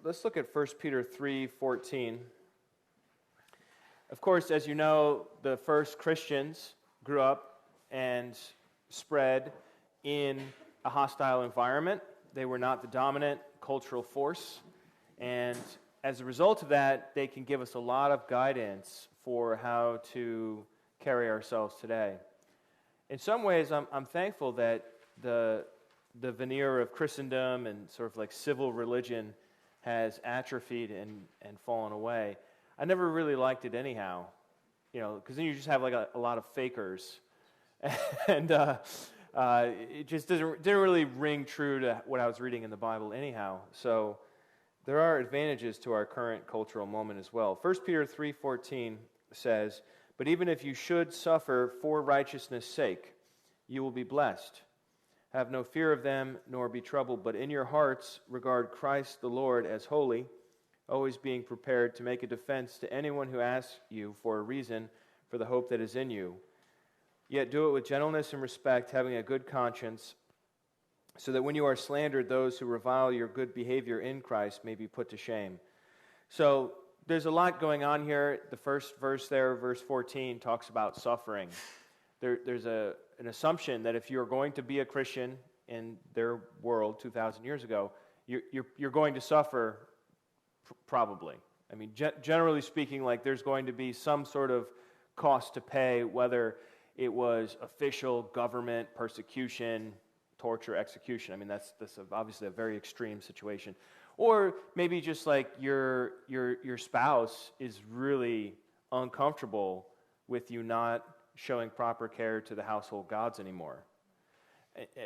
let's look at 1 Peter 3:14. Of course, as you know, the first Christians grew up and spread in a hostile environment. They were not the dominant cultural force. And as a result of that, they can give us a lot of guidance for how to carry ourselves today. In some ways, I'm thankful that the veneer of Christendom and sort of like civil religion has atrophied and fallen away. I never really liked it anyhow, because then you just have like a lot of fakers, and it just didn't really ring true to what I was reading in the Bible anyhow. So there are advantages to our current cultural moment as well. 1 Peter 3:14 says, "But even if you should suffer for righteousness' sake, you will be blessed. Have no fear of them, nor be troubled, but in your hearts regard Christ the Lord as holy, always being prepared to make a defense to anyone who asks you for a reason for the hope that is in you. Yet do it with gentleness and respect, having a good conscience, so that when you are slandered, those who revile your good behavior in Christ may be put to shame." So there's a lot going on here. The first verse there, verse 14, talks about suffering. There's an assumption that if you're going to be a Christian in their world 2,000 years ago, you're going to suffer. Probably. I mean, generally speaking, like there's going to be some sort of cost to pay, whether it was official government persecution, torture, execution. I mean, that's obviously a very extreme situation. Or maybe just like your spouse is really uncomfortable with you not showing proper care to the household gods anymore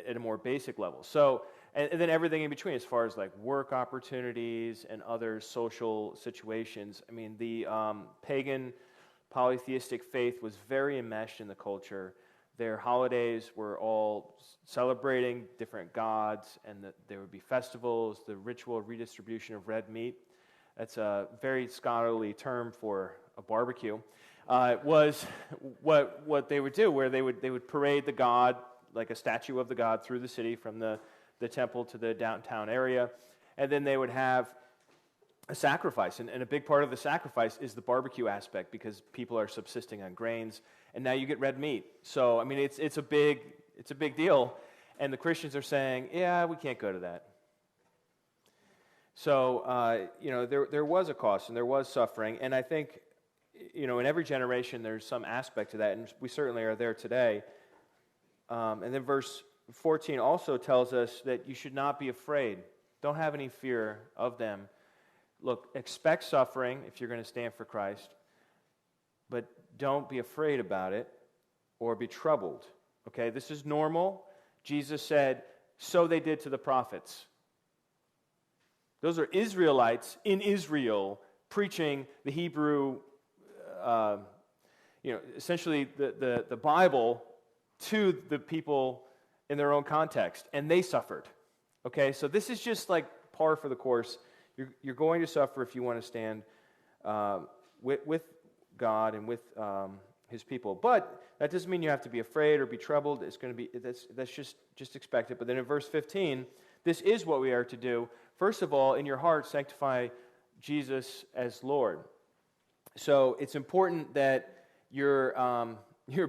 at a more basic level. So, and then everything in between as far as like work opportunities and other social situations. I mean, the pagan polytheistic faith was very enmeshed in the culture. Their holidays were all celebrating different gods, and there would be festivals, the ritual redistribution of red meat. That's a very scholarly term for a barbecue. Was what they would do, where they would parade the god, like a statue of the god, through the city from the temple to the downtown area, and then they would have a sacrifice, and a big part of the sacrifice is the barbecue aspect, because people are subsisting on grains, and now you get red meat. So I mean, it's a big deal, and the Christians are saying, yeah, we can't go to that. So there was a cost and there was suffering, and I think in every generation there's some aspect to that, and we certainly are there today. And then verse 14 also tells us that you should not be afraid. Don't have any fear of them. Look, expect suffering if you're going to stand for Christ, but don't be afraid about it or be troubled. Okay, this is normal. Jesus said, so they did to the prophets. Those are Israelites in Israel preaching the Hebrew, essentially the Bible to the people in their own context, and they suffered. Okay, so this is just like par for the course. You're going to suffer if you want to stand with God and with His people. But that doesn't mean you have to be afraid or be troubled. It's going to be that's just expected. But then in verse 15, this is what we are to do. First of all, in your heart, sanctify Jesus as Lord. So it's important that you're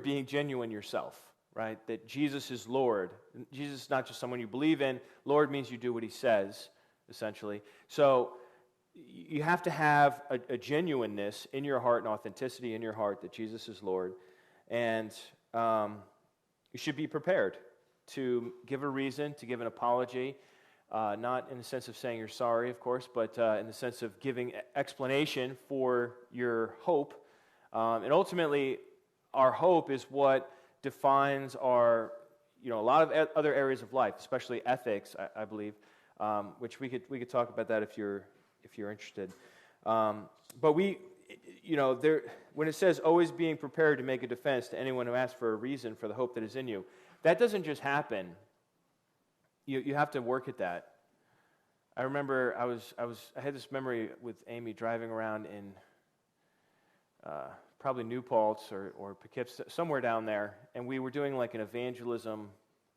being genuine yourself, right? That Jesus is Lord. Jesus is not just someone you believe in. Lord means you do what He says, essentially. So you have to have a genuineness in your heart and authenticity in your heart that Jesus is Lord. And you should be prepared to give a reason, to give an apology, not in the sense of saying you're sorry, of course, but in the sense of giving explanation for your hope. And ultimately, our hope is what defines our, a lot of other areas of life, especially ethics, I believe, which we could talk about that if you're interested. But when it says always being prepared to make a defense to anyone who asks for a reason for the hope that is in you, that doesn't just happen. You have to work at that. I remember I had this memory with Amy driving around in probably New Paltz or Poughkeepsie, somewhere down there, and we were doing like an evangelism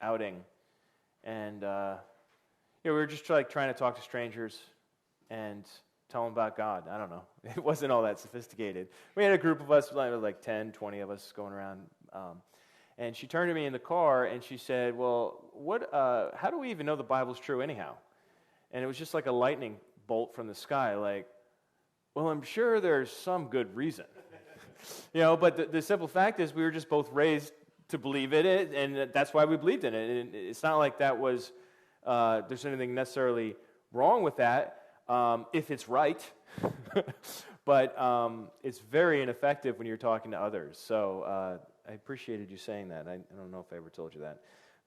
outing, and we were just trying to talk to strangers, and tell them about God. I don't know. It wasn't all that sophisticated. We had a group of us, like 10, 20 of us going around. And she turned to me in the car and she said, well, how do we even know the Bible's true anyhow? And it was just like a lightning bolt from the sky, like, well, I'm sure there's some good reason. But the simple fact is we were just both raised to believe in it, and that's why we believed in it. And it's not like that was, there's anything necessarily wrong with that, if it's right. But it's very ineffective when you're talking to others. So I appreciated you saying that. I don't know if I ever told you that.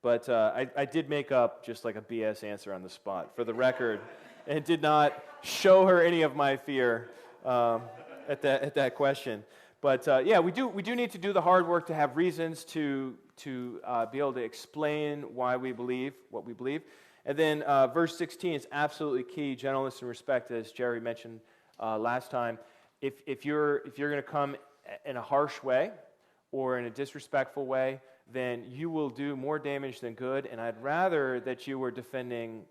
But I did make up just like a BS answer on the spot, for the record, and did not show her any of my fear at that question. But we do need to do the hard work to have reasons to be able to explain why we believe what we believe. And then verse 16 is absolutely key: gentleness and respect, as Jerry mentioned last time. If you're going to come in a harsh way or in a disrespectful way, then you will do more damage than good. And I'd rather that you were defending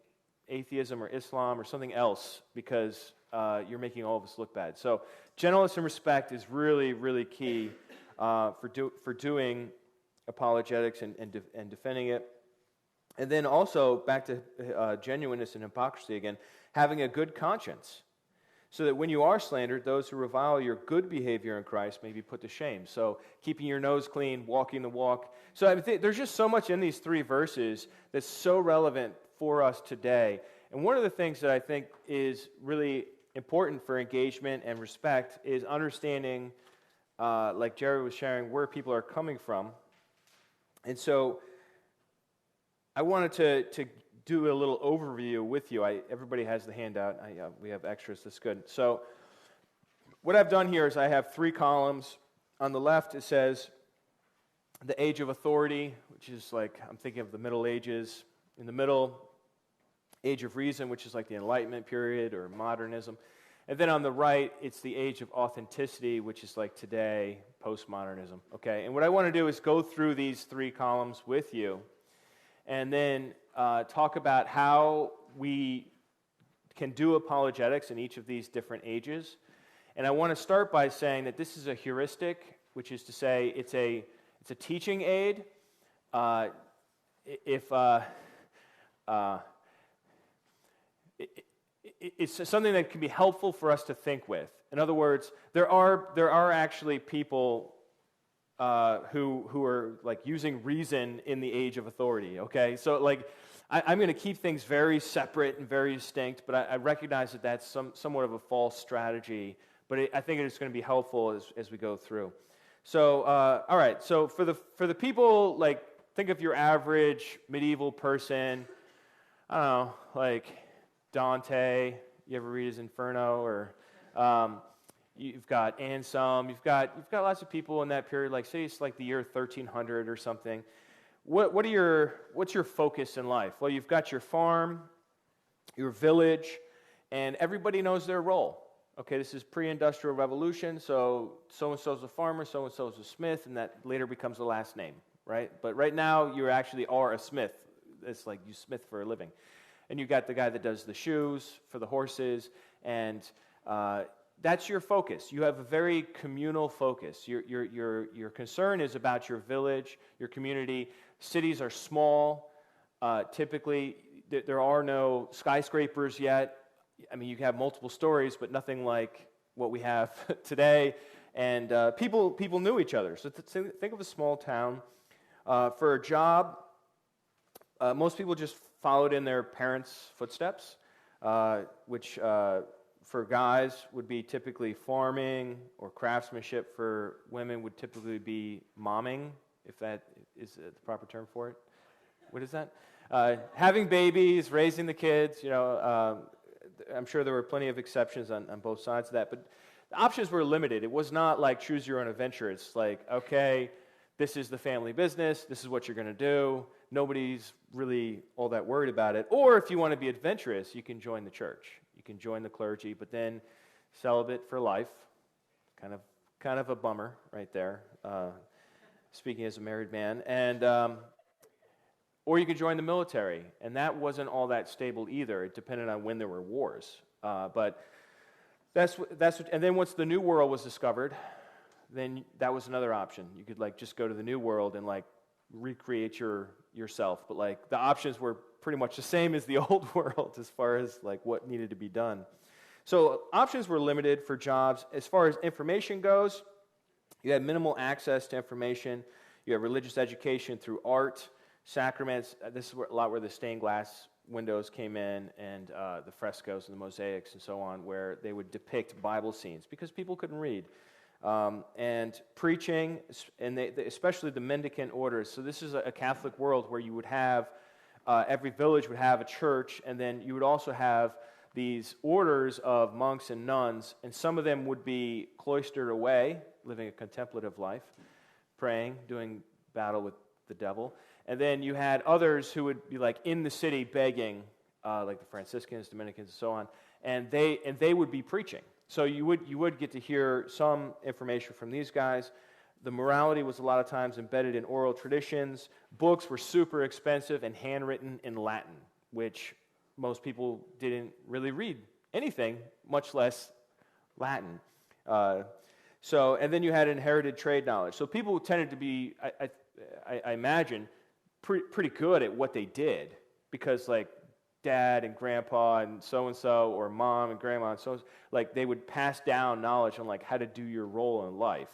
atheism or Islam or something else, because you're making all of us look bad. So gentleness and respect is really, really key for doing apologetics and defending it. And then also, back to genuineness and hypocrisy again, having a good conscience, so that when you are slandered, those who revile your good behavior in Christ may be put to shame. So keeping your nose clean, walking the walk. So there's just so much in these three verses that's so relevant for us today. And one of the things that I think is really important for engagement and respect is understanding, like Jerry was sharing, where people are coming from. And so I wanted to do a little overview with you. Everybody has the handout. We have extras. That's good. So what I've done here is I have three columns. On the left, it says the age of authority, which is like, I'm thinking of the Middle Ages. In the middle, age of reason, which is like the Enlightenment period or modernism. And then on the right, it's the age of authenticity, which is like today, postmodernism. Okay, and what I want to do is go through these three columns with you, and then talk about how we can do apologetics in each of these different ages. And I want to start by saying that this is a heuristic, which is to say it's a teaching aid. It's something that can be helpful for us to think with. In other words, there are actually people who are like using reason in the age of authority. Okay, so like I'm going to keep things very separate and very distinct, but I recognize that that's somewhat of a false strategy. But I think it's going to be helpful as we go through. So all right, so for the people, like, think of your average medieval person. I don't know, like Dante. You ever read his Inferno? Or you've got Anselm. You've got lots of people in that period. Like, say it's like the year 1300 or something. What's your focus in life? Well, you've got your farm, your village, and everybody knows their role. Okay, this is pre-industrial revolution, so so-and-so's a farmer, so-and-so's a smith, and that later becomes the last name, right? But right now, you actually are a smith. It's like you smith for a living. And you got the guy that does the shoes for the horses, and that's your focus. You have a very communal focus. Your concern is about your village, your community. Cities are small. Typically, there are no skyscrapers yet. I mean, you have multiple stories, but nothing like what we have today. And people knew each other. So think of a small town. For a job, most people just followed in their parents' footsteps, which for guys would be typically farming, or craftsmanship for women would typically be momming, if that is the proper term for it. What is that? Having babies, raising the kids. I'm sure there were plenty of exceptions on both sides of that, but the options were limited. It was not like choose your own adventure. It's like, okay, this is the family business. This is what you're going to do. Nobody's really all that worried about it. Or if you want to be adventurous, you can join the church. You can join the clergy, but then celibate for life. Kind of a bummer right there, speaking as a married man. And or you could join the military, and that wasn't all that stable either. It depended on when there were wars. But and then once the New World was discovered, then that was another option. You could like just go to the New World and like recreate yourself, but like the options were pretty much the same as the Old World as far as like what needed to be done. So options were limited for jobs. As far as information goes, you had minimal access to information. You had religious education through art, sacraments. This is a lot where the stained glass windows came in, and the frescoes and the mosaics and so on, where they would depict Bible scenes because people couldn't read. And preaching, and especially the mendicant orders. So this is a Catholic world where you would have, every village would have a church, and then you would also have these orders of monks and nuns, and some of them would be cloistered away, living a contemplative life, praying, doing battle with the devil. And then you had others who would be like in the city begging, like the Franciscans, Dominicans, and so on, and they would be preaching. So you would get to hear some information from these guys. The morality was a lot of times embedded in oral traditions. Books were super expensive and handwritten in Latin, which most people didn't really read anything, much less Latin. And then you had inherited trade knowledge. So people tended to be, I imagine, pretty good at what they did, because like dad and grandpa and so or mom and grandma and so, like they would pass down knowledge on like how to do your role in life.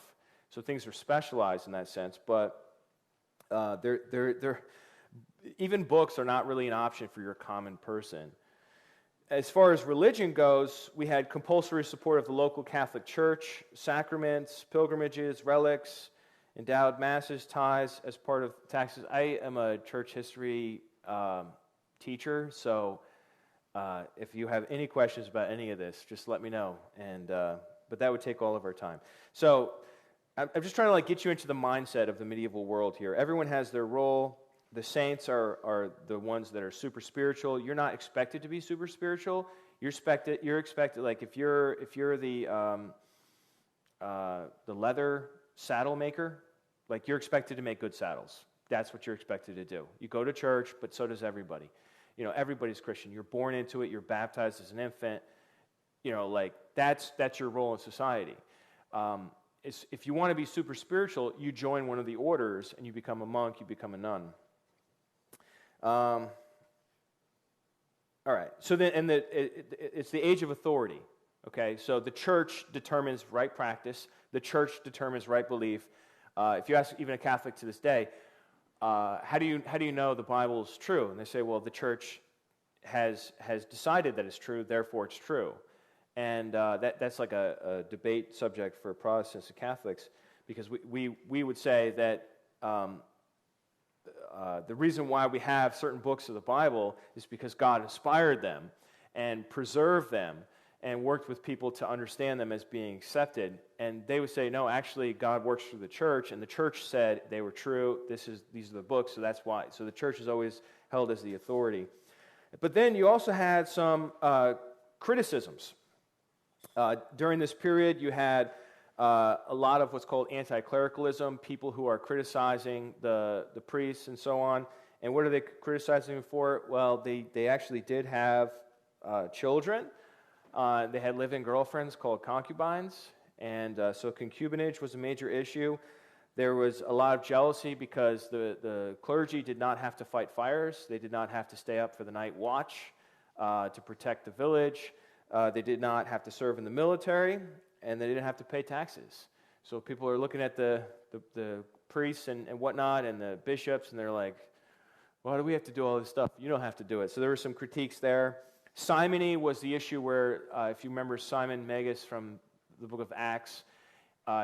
So things were specialized in that sense, but they're even books are not really an option for your common person. As far as religion goes, we had compulsory support of the local Catholic Church, sacraments, pilgrimages, relics, endowed masses, tithes as part of taxes. I am a church history teacher, so if you have any questions about any of this, just let me know. But that would take all of our time. So I'm just trying to like get you into the mindset of the medieval world here. Everyone has their role. The saints are the ones that are super spiritual. You're not expected to be super spiritual. You're expected like if you're the leather saddle maker, like you're expected to make good saddles. That's what you're expected to do. You go to church, but so does everybody. You know, everybody's Christian. You're born into it. You're baptized as an infant. You know, like that's your role in society. If you want to be super spiritual, you join one of the orders and you become a monk. You become a nun. All right. So then, it's the age of authority. Okay. So the church determines right practice. The church determines right belief. If you ask even a Catholic to this day, how do you know the Bible is true? And they say, well, the church has decided that it's true, therefore it's true. And that's like a debate subject for Protestants and Catholics, because we would say that the reason why we have certain books of the Bible is because God inspired them and preserved them and worked with people to understand them as being accepted. And they would say, no, actually, God works through the church, and the church said they were true. These are the books, so that's why. So the church is always held as the authority. But then you also had some criticisms. During this period, you had a lot of what's called anti-clericalism, people who are criticizing the priests and so on. And what are they criticizing them for? Well, they actually did have children. They had live-in girlfriends called concubines, and so concubinage was a major issue. There was a lot of jealousy because the clergy did not have to fight fires. They did not have to stay up for the night watch to protect the village. They did not have to serve in the military, and they didn't have to pay taxes. So people are looking at the priests and whatnot and the bishops, and they're like, why do we have to do all this stuff? You don't have to do it. So there were some critiques there. Simony was the issue where, if you remember Simon Magus from the book of Acts,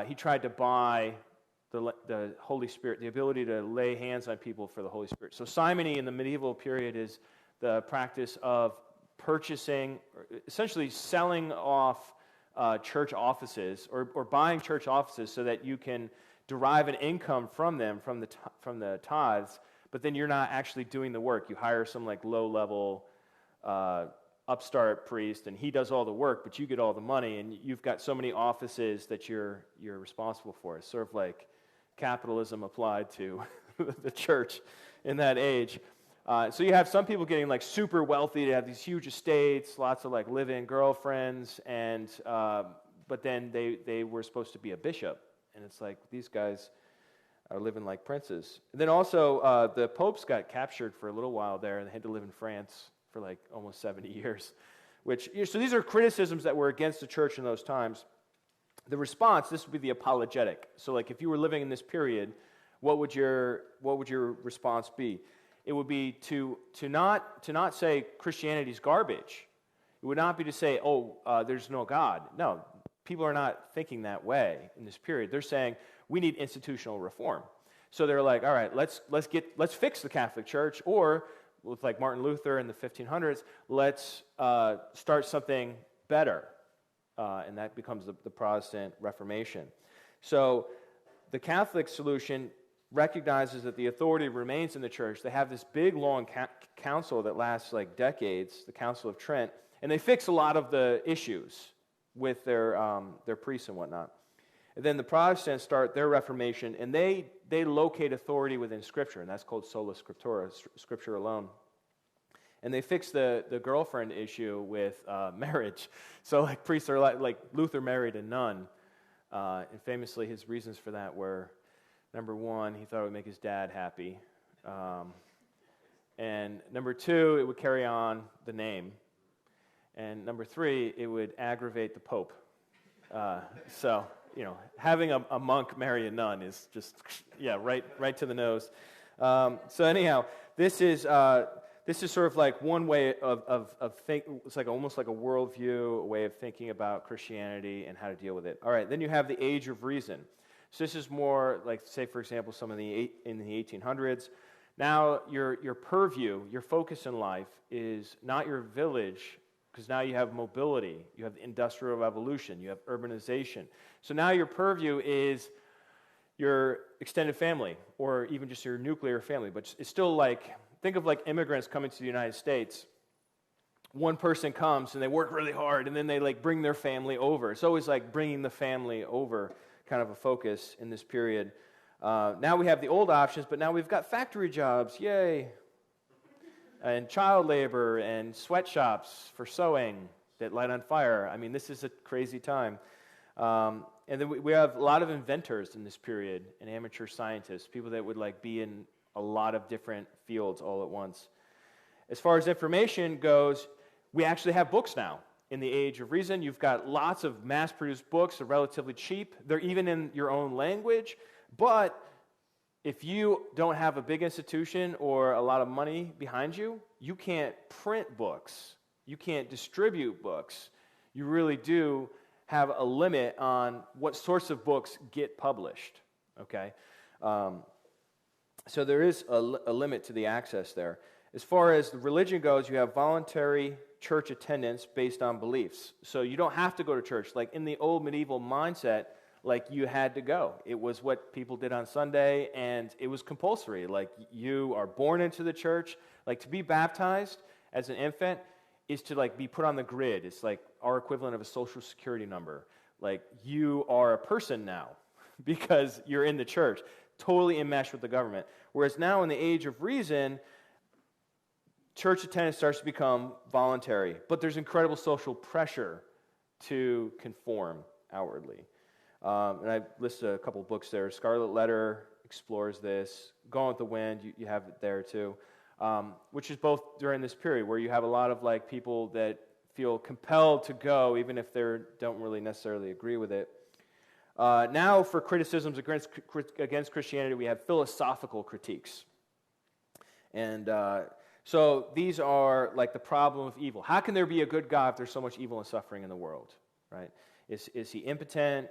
he tried to buy the Holy Spirit, the ability to lay hands on people for the Holy Spirit. So simony in the medieval period is the practice of purchasing, or essentially selling off church offices or buying church offices so that you can derive an income from them, from the tithes, but then you're not actually doing the work. You hire some like low-level upstart priest, and he does all the work, but you get all the money, and you've got so many offices that you're responsible for. It's sort of like capitalism applied to the church in that age. So you have some people getting like super wealthy, to have these huge estates, lots of like live-in girlfriends, and but then they were supposed to be a bishop, and it's like these guys are living like princes. And then also the popes got captured for a little while there, and they had to live in France for like almost 70 years. So these are criticisms that were against the church in those times. The response, this would be the apologetic. So like if you were living in this period, what would your response be? It would be to not say Christianity's garbage. It would not be to say, there's no God. No, people are not thinking that way in this period. They're saying we need institutional reform. So they're like, all right, let's fix the Catholic Church, or with like Martin Luther in the 1500s, let's start something better, and that becomes the Protestant Reformation. So the Catholic solution recognizes that the authority remains in the church. They have this big, long council that lasts like decades, the Council of Trent, and they fix a lot of the issues with their priests and whatnot. And then the Protestants start their Reformation, and they locate authority within Scripture, and that's called sola scriptura, Scripture alone. And they fix the girlfriend issue with marriage. So like priests are like Luther married a nun, and famously his reasons for that were, number one, he thought it would make his dad happy. And number two, it would carry on the name. And number three, it would aggravate the Pope. So, having a monk marry a nun is just, right to the nose. So anyhow, this is sort of like one way of thinking. It's like almost like a worldview, a way of thinking about Christianity and how to deal with it. All right, then you have the Age of Reason. So this is more like, say, for example, in the 1800s. Now your purview, your focus in life is not your village, because now you have mobility, you have the Industrial Revolution, you have urbanization. So now your purview is your extended family, or even just your nuclear family. But it's still like, think of like immigrants coming to the United States. One person comes and they work really hard, and then they like bring their family over. It's always like bringing the family over, kind of a focus in this period. Now we have the old options, but now we've got factory jobs, yay, and child labor and sweatshops for sewing that light on fire. I mean, this is a crazy time. And then we have a lot of inventors in this period, and amateur scientists, people that would like be in a lot of different fields all at once. As far as information goes, we actually have books now. In the Age of Reason, you've got lots of mass-produced books. They're relatively cheap. They're even in your own language. But if you don't have a big institution or a lot of money behind you, you can't print books. You can't distribute books. You really do have a limit on what sorts of books get published. Okay? So there is a limit to the access there. As far as the religion goes, you have voluntary church attendance based on beliefs. So you don't have to go to church. Like in the old medieval mindset, like you had to go. It was what people did on Sunday, and it was compulsory. Like you are born into the church. Like to be baptized as an infant is to like be put on the grid. It's like our equivalent of a social security number. Like you are a person now because you're in the church, totally enmeshed with the government. Whereas now in the Age of Reason, church attendance starts to become voluntary, but there's incredible social pressure to conform outwardly. And I listed a couple of books there. Scarlet Letter explores this. Gone with the Wind, you have it there too, which is both during this period where you have a lot of like people that feel compelled to go, even if they don't really necessarily agree with it. Now for criticisms against Christianity, we have philosophical critiques. And so these are like the problem of evil. How can there be a good God if there's so much evil and suffering in the world, right? Is he impotent?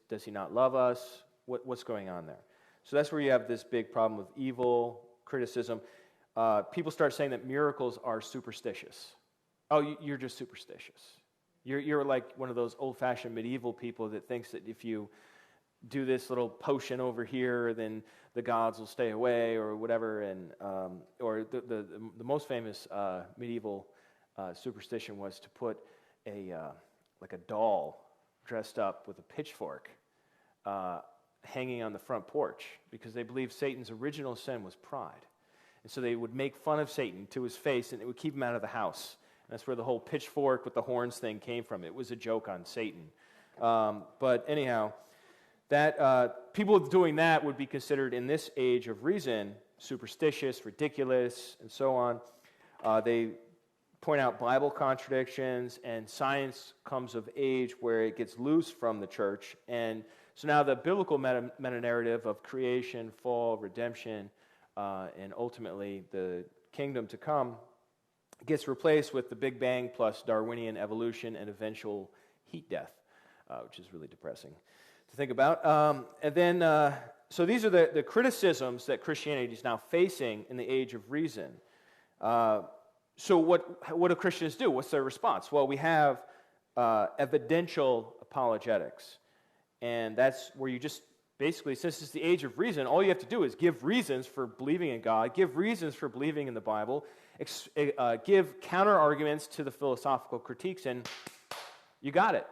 Does he not love us? What's going on there? So that's where you have this big problem of evil, criticism. People start saying that miracles are superstitious. Oh, you're just superstitious. You're like one of those old-fashioned medieval people that thinks that if you do this little potion over here, then the gods will stay away or whatever. And or the most famous medieval superstition was to put like a doll dressed up with a pitchfork hanging on the front porch because they believed Satan's original sin was pride. And so they would make fun of Satan to his face, and it would keep him out of the house. And that's where the whole pitchfork with the horns thing came from. It was a joke on Satan. But anyhow, that people doing that would be considered in this age of reason superstitious, ridiculous, and so on. They point out Bible contradictions, and science comes of age where it gets loose from the church. And so now the biblical meta-narrative of creation, fall, redemption, and ultimately the kingdom to come gets replaced with the Big Bang plus Darwinian evolution and eventual heat death, which is really depressing to think about. So these are the criticisms that Christianity is now facing in the age of reason. So what do Christians do? What's their response? Well, we have evidential apologetics. And that's where you just basically, since it's the age of reason, all you have to do is give reasons for believing in God, give reasons for believing in the Bible, give counter-arguments to the philosophical critiques, and you got it.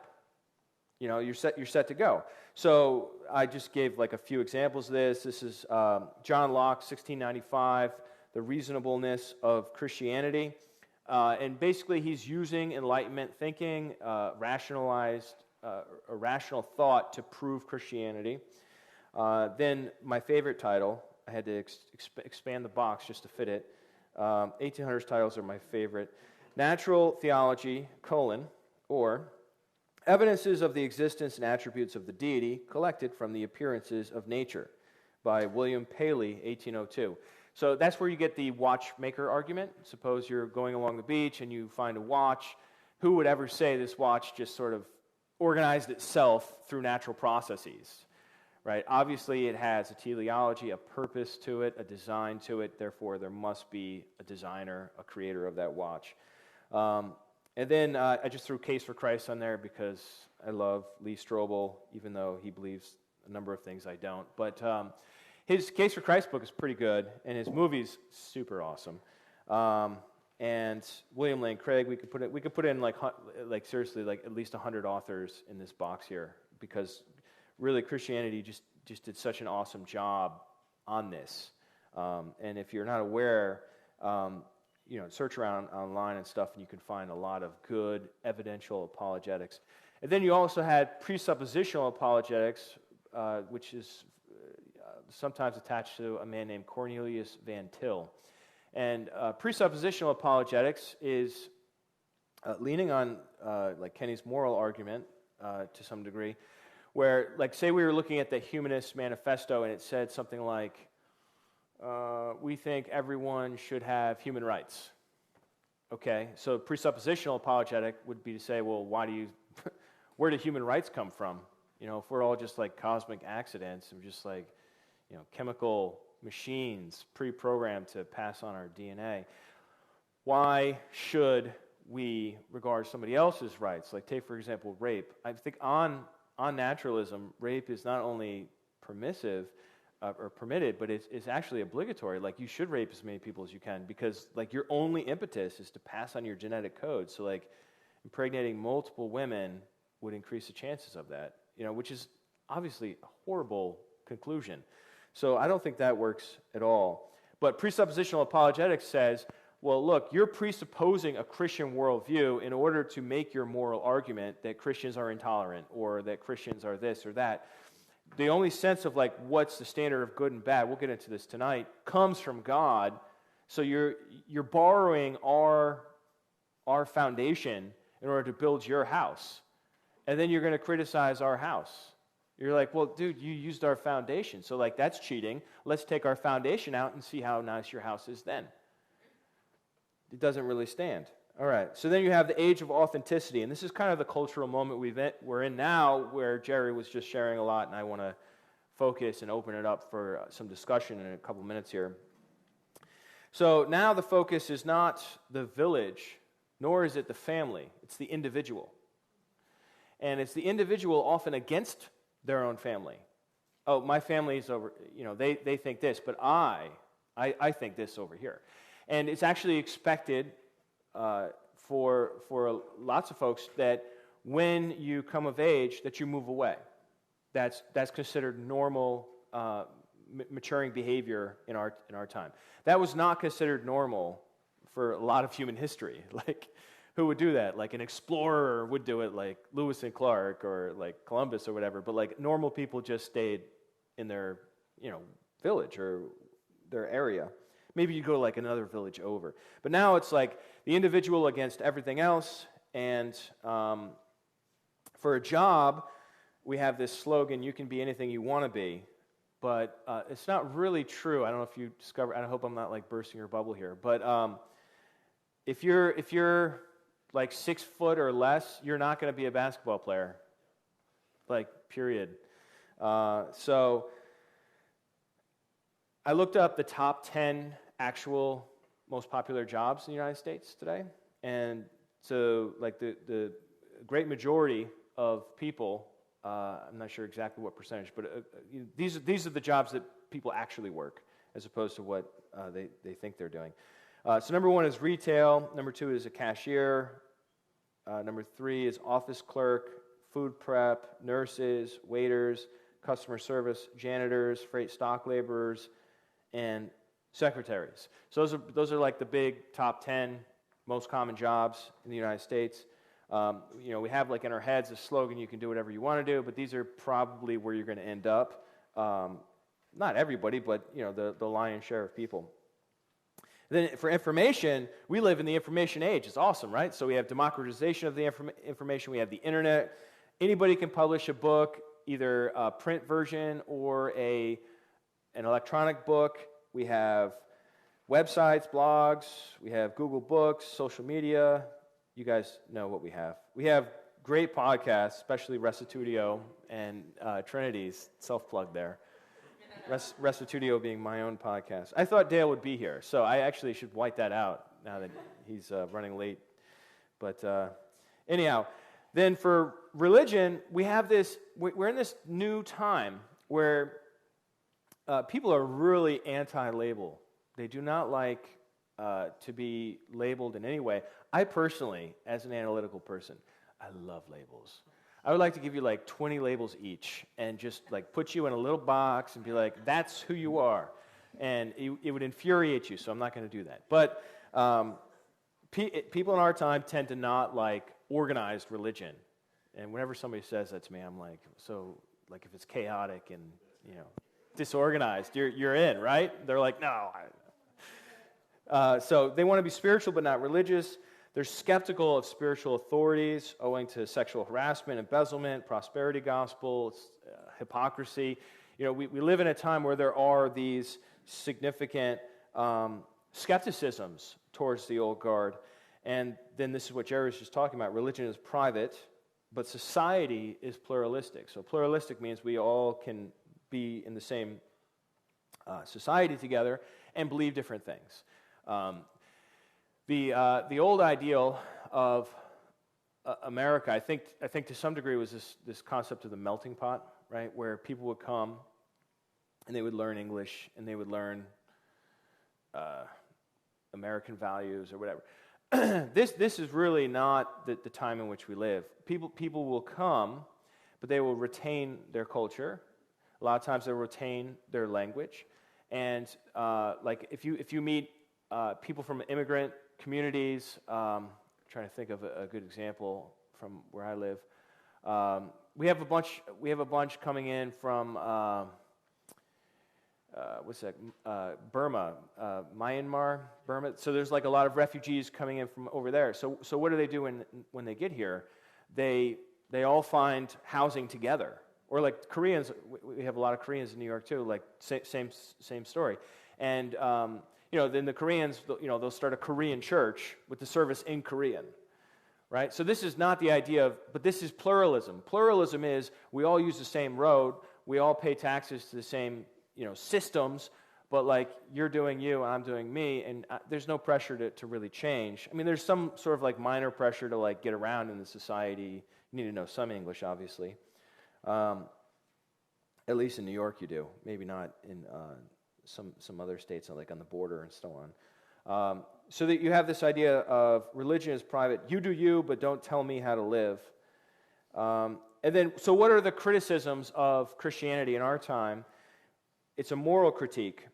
You know, you're set to go. So I just gave like a few examples of this. This is John Locke, 1695, The Reasonableness of Christianity. And basically he's using Enlightenment thinking, a rational thought to prove Christianity. Then my favorite title, I had to expand the box just to fit it. 1800s titles are my favorite. Natural Theology, or Evidences of the Existence and Attributes of the Deity Collected from the Appearances of Nature by William Paley, 1802. So that's where you get the watchmaker argument. Suppose you're going along the beach and you find a watch. Who would ever say this watch just sort of organized itself through natural processes, right? Obviously, it has a teleology, a purpose to it, a design to it. Therefore, there must be a designer, a creator of that watch. And then I just threw Case for Christ on there because I love Lee Strobel, even though he believes a number of things I don't. But his Case for Christ book is pretty good, and his movie's super awesome. And William Lane Craig, we could put in like seriously like at least 100 authors in this box here, because really Christianity just did such an awesome job on this. And if you're not aware, search around online and stuff, and you can find a lot of good evidential apologetics. And then you also had presuppositional apologetics, which is sometimes attached to a man named Cornelius Van Til. And presuppositional apologetics is leaning on like Kenny's moral argument to some degree, where, like, say we were looking at the Humanist Manifesto and it said something like, we think everyone should have human rights. Okay, so presuppositional apologetic would be to say, well, where do human rights come from? You know, if we're all just like cosmic accidents and just like, chemical machines pre-programmed to pass on our DNA, why should we regard somebody else's rights? Like, take, for example, rape. I think on naturalism, rape is not only permissive or permitted, but it's actually obligatory. Like, you should rape as many people as you can, because like your only impetus is to pass on your genetic code. So like impregnating multiple women would increase the chances of that, which is obviously a horrible conclusion. So I don't think that works at all. But presuppositional apologetics says, well, look, you're presupposing a Christian worldview in order to make your moral argument that Christians are intolerant or that Christians are this or that. The only sense of like what's the standard of good and bad, we'll get into this tonight, comes from God. So you're borrowing our foundation in order to build your house. And then you're going to criticize our house. You're like, well, dude, you used our foundation. So like that's cheating. Let's take our foundation out and see how nice your house is then. It doesn't really stand. All right, so then you have the age of authenticity, and this is kind of the cultural moment we're in now, where Jerry was just sharing a lot, and I want to focus and open it up for some discussion in a couple minutes here. So now the focus is not the village, nor is it the family, it's the individual. And it's the individual often against their own family. Oh, my family's over, they think this, but I think this over here. And it's actually expected for lots of folks that when you come of age, that you move away. That's considered normal maturing behavior in our time. That was not considered normal for a lot of human history. Like, who would do that? Like an explorer would do it, like Lewis and Clark or like Columbus or whatever. But like normal people just stayed in their, village or their area. Maybe you go to like another village over. But now it's like the individual against everything else. And for a job, we have this slogan, you can be anything you want to be. But it's not really true. I don't know if you discover, I hope I'm not like bursting your bubble here. But if you're like 6 foot or less, you're not going to be a basketball player. Like, period. So I looked up the top 10 actual most popular jobs in the United States today. And so, like, the great majority of people, I'm not sure exactly what percentage, but these are the jobs that people actually work, as opposed to what they think they're doing. So number 1 is retail. Number 2 is a cashier. Number 3 is office clerk, food prep, nurses, waiters, customer service, janitors, freight stock laborers, and secretaries. So those are like the big top 10 most common jobs in the United States. We have like in our heads a slogan, you can do whatever you want to do, but these are probably where you're going to end up. Not everybody, but the lion's share of people. Then for information, we live in the information age. It's awesome, right? So we have democratization of the information. We have the internet. Anybody can publish a book, either a print version or an electronic book. We have websites, blogs. We have Google Books, social media. You guys know what we have. We have great podcasts, especially Restitutio and Trinity's self-plug there. Restitutio being my own podcast. I thought Dale would be here, so I actually should white that out now that he's running late. But anyhow, then for religion, we have this, we're in this new time where people are really anti-label. They do not like to be labeled in any way. I personally, as an analytical person, I love labels. I would like to give you like 20 labels each and just like put you in a little box and be like, that's who you are. And it would infuriate you, so I'm not going to do that. But people in our time tend to not like organized religion. And whenever somebody says that to me, I'm like, so like if it's chaotic and, disorganized, you're in, right? They're like, no. So they want to be spiritual but not religious. They're skeptical of spiritual authorities owing to sexual harassment, embezzlement, prosperity gospel, hypocrisy. We live in a time where there are these significant skepticisms towards the old guard. And then this is what Jerry was just talking about. Religion is private, but society is pluralistic. So pluralistic means we all can be in the same society together and believe different things. The old ideal of America, I think to some degree, was this concept of the melting pot, right? Where people would come and they would learn English and they would learn American values or whatever. This is really not the time in which we live. People will come, but they will retain their culture. A lot of times they'll retain their language. And like if you meet people from immigrant communities, trying to think of a good example from where I live. We have a bunch coming in from Burma, Myanmar, Burma. So there's like a lot of refugees coming in from over there. So what do they do when they get here? They all find housing together. Or like Koreans, we have a lot of Koreans in New York too. Like same story. And then the Koreans, they'll start a Korean church with the service in Korean, right? So this is not the idea but this is pluralism. Pluralism is we all use the same road, we all pay taxes to the same, systems, but like you're doing you and I'm doing me, and there's no pressure to really change. I mean, there's some sort of like minor pressure to like get around in the society. You need to know some English, obviously. At least in New York you do. Maybe not in some other states, like on the border and so on. So that you have this idea of religion is private. You do you, but don't tell me how to live. And then, so what are the criticisms of Christianity in our time? it's a moral critique.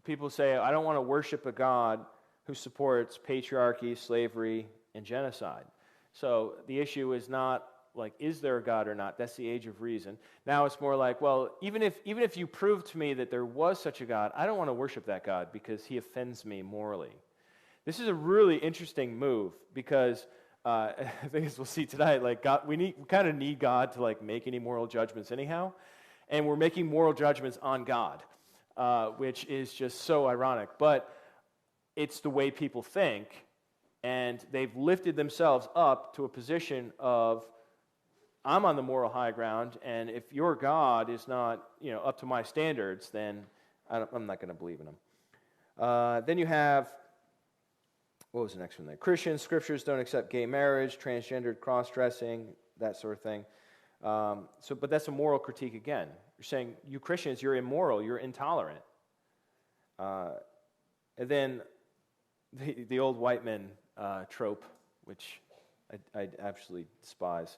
People say, I don't want to worship a God who supports patriarchy, slavery, and genocide. So the issue is not like, is there a God or not? That's the age of reason. Now it's more like, well, even if you prove to me that there was such a God, I don't want to worship that God because he offends me morally. This is a really interesting move because I think as we'll see tonight, like God, we kind of need God to like make any moral judgments anyhow, and we're making moral judgments on God, which is just so ironic. But it's the way people think, and they've lifted themselves up to a position of, I'm on the moral high ground, and if your God is not, up to my standards, then I'm not going to believe in him. Then you have, what was the next one there? Christian scriptures don't accept gay marriage, transgendered cross-dressing, that sort of thing. But that's a moral critique again. You're saying, you Christians, you're immoral, you're intolerant. And then the old white men trope, which I absolutely despise.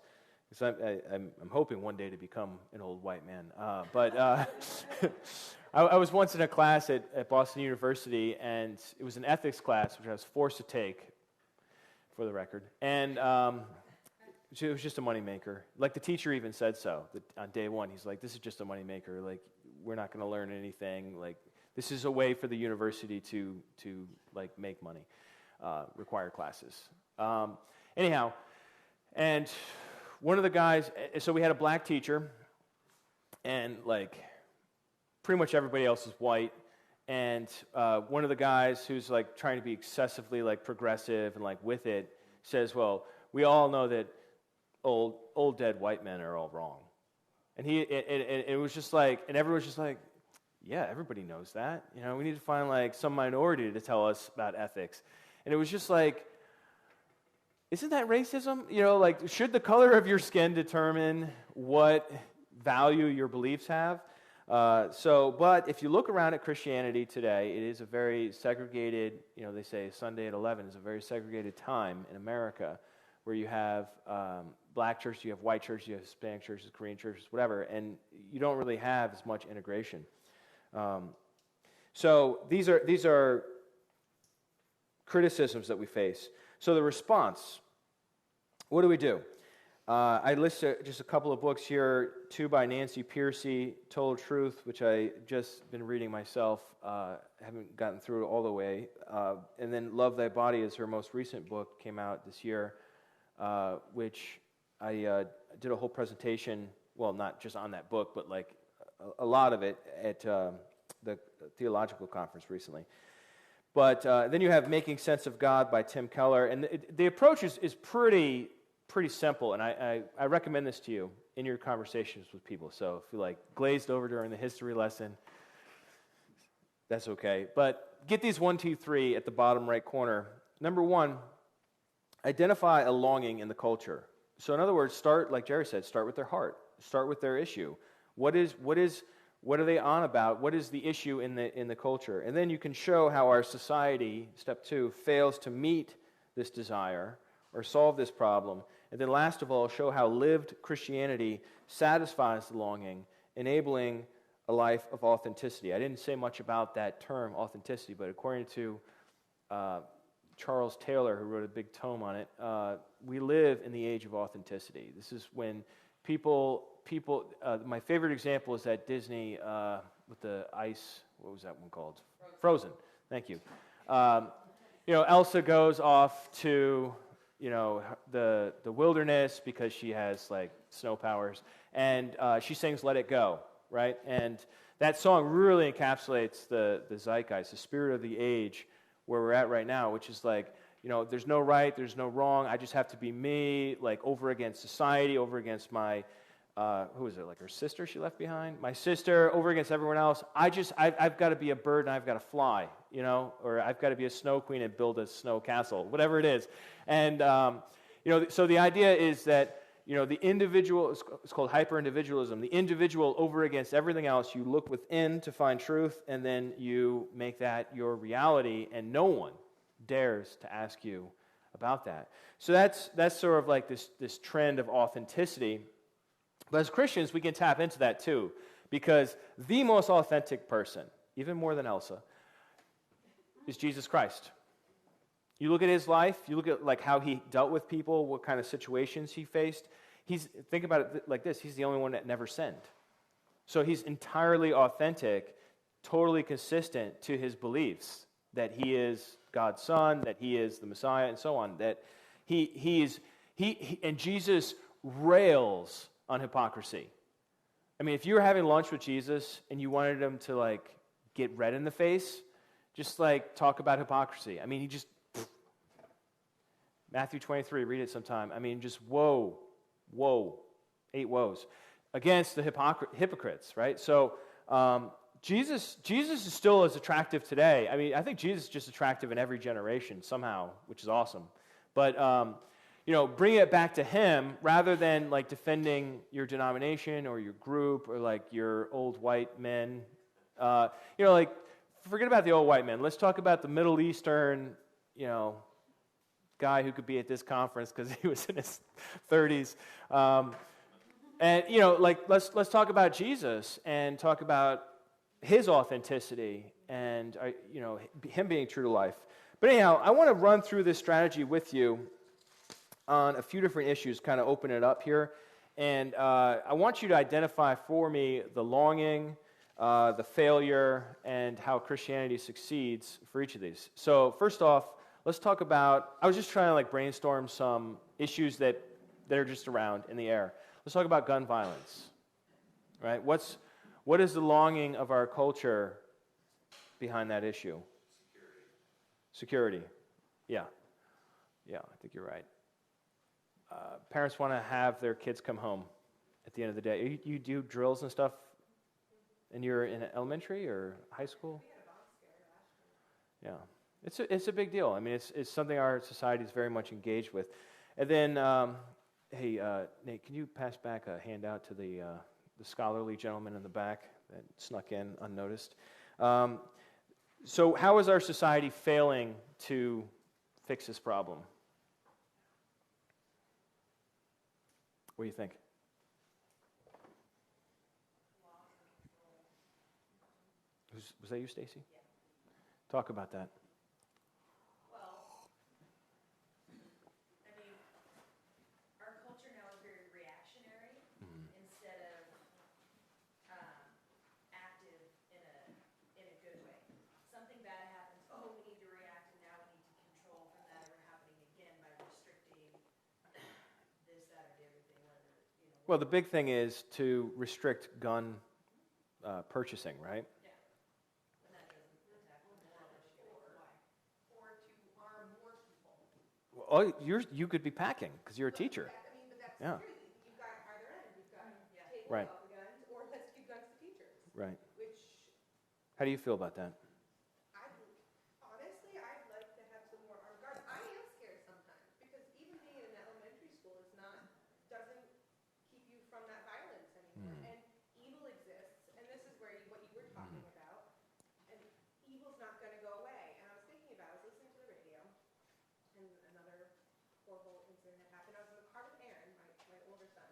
Because I'm hoping one day to become an old white man. I was once in a class at Boston University, and it was an ethics class, which I was forced to take, for the record. And it was just a moneymaker. Like, the teacher even said so on day one. He's like, this is just a moneymaker. Like, we're not going to learn anything. Like, this is a way for the university to like, make money, require classes. Anyhow, and one of the guys, so we had a black teacher, and like pretty much everybody else is white, and one of the guys who's like trying to be excessively like progressive and like with it says, well, we all know that old dead white men are all wrong. And it was just like, and everyone was just like, yeah, everybody knows that. We need to find like some minority to tell us about ethics. And it was just like, isn't that racism? Like, should the color of your skin determine what value your beliefs have? But if you look around at Christianity today, it is a very segregated, they say Sunday at 11 is a very segregated time in America, where you have black churches, you have white churches, you have Hispanic churches, Korean churches, whatever, and you don't really have as much integration. So these are criticisms that we face. So the response, what do we do? I listed just a couple of books here, two by Nancy Pearcey, Total Truth, which I just been reading myself, haven't gotten through it all the way, and then Love Thy Body is her most recent book, came out this year, which I did a whole presentation, well, not just on that book, but like a lot of it at the theological conference recently. But then you have Making Sense of God by Tim Keller, and the approach is pretty simple, and I recommend this to you in your conversations with people. So if you like glazed over during the history lesson, that's okay. But get these 1, 2, 3 at the bottom right corner. Number one, identify a longing in the culture. So in other words, start, like Jerry said, start with their heart. Start with their issue. What are they on about? What is the issue in the culture? And then you can show how our society, step 2, fails to meet this desire or solve this problem. And then last of all, show how lived Christianity satisfies the longing, enabling a life of authenticity. I didn't say much about that term, authenticity, but according to Charles Taylor, who wrote a big tome on it, we live in the age of authenticity. This is when people, my favorite example is at Disney with the ice, what was that one called? Frozen. Thank you. Elsa goes off to, the wilderness because she has like snow powers, and she sings "Let It Go," right? And that song really encapsulates the zeitgeist, the spirit of the age where we're at right now, which is like, there's no right, there's no wrong. I just have to be me, like over against society, over against my, who was it, like her sister she left behind? My sister, over against everyone else. I've got to be a bird and I've got to fly, or I've got to be a snow queen and build a snow castle, whatever it is. And, so the idea is that, the individual, it's called hyper-individualism, the individual over against everything else, you look within to find truth, and then you make that your reality, and no one dares to ask you about that. So that's sort of like this trend of authenticity. But as Christians, we can tap into that too, Because the most authentic person, even more than Elsa, is Jesus Christ. You look at his life, you look at like how he dealt with people, what kind of situations he faced. Think about it like this, he's the only one that never sinned. So he's entirely authentic, totally consistent to his beliefs that he is God's son, that he is the Messiah, and so on. That and Jesus rails on hypocrisy. I mean, if you were having lunch with Jesus and you wanted him to like get red in the face, just like talk about hypocrisy. I mean, he just Matthew 23, read it sometime. I mean, just woe, 8 woes against the hypocrites, right? So Jesus is still as attractive today. I mean, I think Jesus is just attractive in every generation somehow, which is awesome. But bring it back to him rather than like defending your denomination or your group or like your old white men. Like forget about the old white men. Let's talk about the Middle Eastern, guy who could be at this conference because he was in his 30s. Let's talk about Jesus and talk about his authenticity and him being true to life. But anyhow, I want to run through this strategy with you on a few different issues, kind of open it up here. And I want you to identify for me the longing, the failure, and how Christianity succeeds for each of these. So first off, let's talk about, I was just trying to like brainstorm some issues that are just around in the air. Let's talk about gun violence, right? What is the longing of our culture behind that issue? Security. Yeah, I think you're right. Parents want to have their kids come home at the end of the day. You do drills and stuff, and you're in elementary or high school? Yeah, it's a big deal. I mean, it's something our society is very much engaged with. And then, hey, Nate, can you pass back a handout to the scholarly gentleman in the back that snuck in unnoticed? So how is our society failing to fix this problem? What do you think? Was that you, Stacy? Yeah. Talk about that. Well, I mean, our culture now is very reactionary instead of active in a good way. Something bad happens, we need to react, and now we need to control from that ever happening again by restricting this, that, or the other thing. Well, the big thing is to restrict gun purchasing, right? Oh, you could be packing because you're a teacher. I mean, but that's yeah. You've got either end. You've got taking right. all the guns, or let's give guns to teachers. Right. Which. How do you feel about that? Honestly, I'd like to have some more armed guards. I am scared sometimes because even being in an elementary school doesn't keep you from that violence anymore. And evil exists, and this is where what you were talking about. And evil's not going to go away. And I was thinking about, I was listening to the radio. And another horrible incident had happened. I was in the car with Aaron, my older son,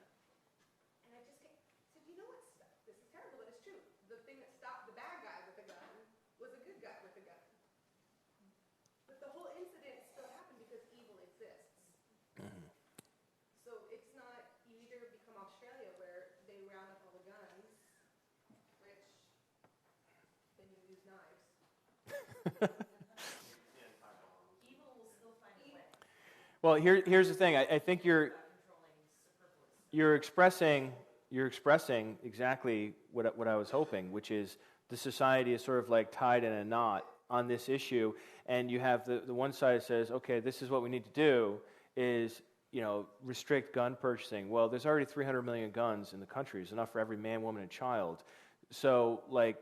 and I just said, you know what? This is terrible, but it's true. The thing that stopped the bad guy with the gun was a good guy with a gun. But the whole incident still happened because evil exists. So it's not, you either become Australia where they round up all the guns, which then you use knives. Well, here's the thing. I think you're expressing exactly what I was hoping, which is the society is sort of like tied in a knot on this issue, and you have the one side that says, okay, this is what we need to do is restrict gun purchasing. Well, there's already 300 million guns in the country. It's enough for every man, woman, and child. So like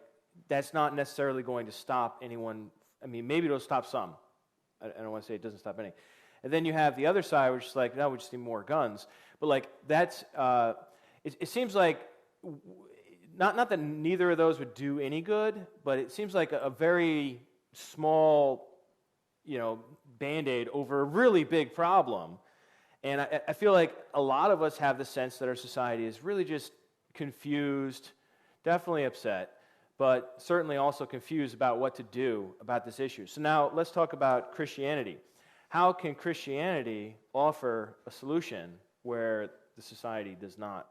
that's not necessarily going to stop anyone. I mean, maybe it'll stop some. I don't want to say it doesn't stop any. And then you have the other side, which is like, no, we just need more guns. But like that's, it seems like, not that neither of those would do any good, but it seems like a very small, Band-Aid over a really big problem. And I feel like a lot of us have the sense that our society is really just confused, definitely upset, but certainly also confused about what to do about this issue. So now let's talk about Christianity. How can Christianity offer a solution where the society does not?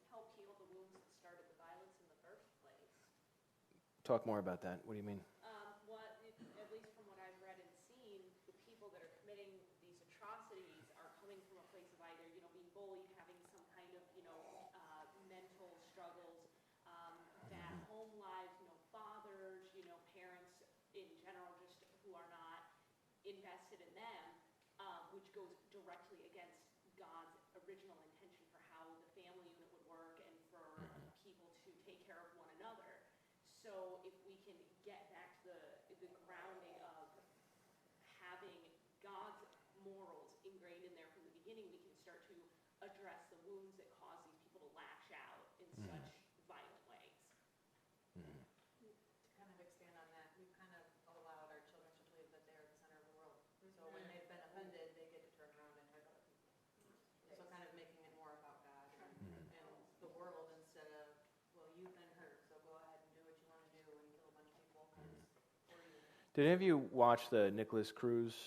Help heal the wounds that started the violence in the first place. Talk more about that. What do you mean? At least from what I've read and seen, the people that are committing these atrocities are coming from a place of either, being bullied, having some kind of, mental struggles, bad home lives, fathers, parents in general, just who are not invested in them, which goes directly against God's original intention for how the family unit would work and for people to take care of one another. So if we can get back to the grounding of having God's morals ingrained in there from the beginning, we can start to address the wounds that cause these people to lash out in such violent ways. To kind of expand on that, we've kind of allowed our children to believe that they're the center of the world. So when they've been offended, they get to turn around and hurt other people. So kind of making it more about God and the world instead of, well, you've been hurt, so go ahead and do what you want to do and kill a bunch of people. For you. Did any of you watch the Nicholas Cruz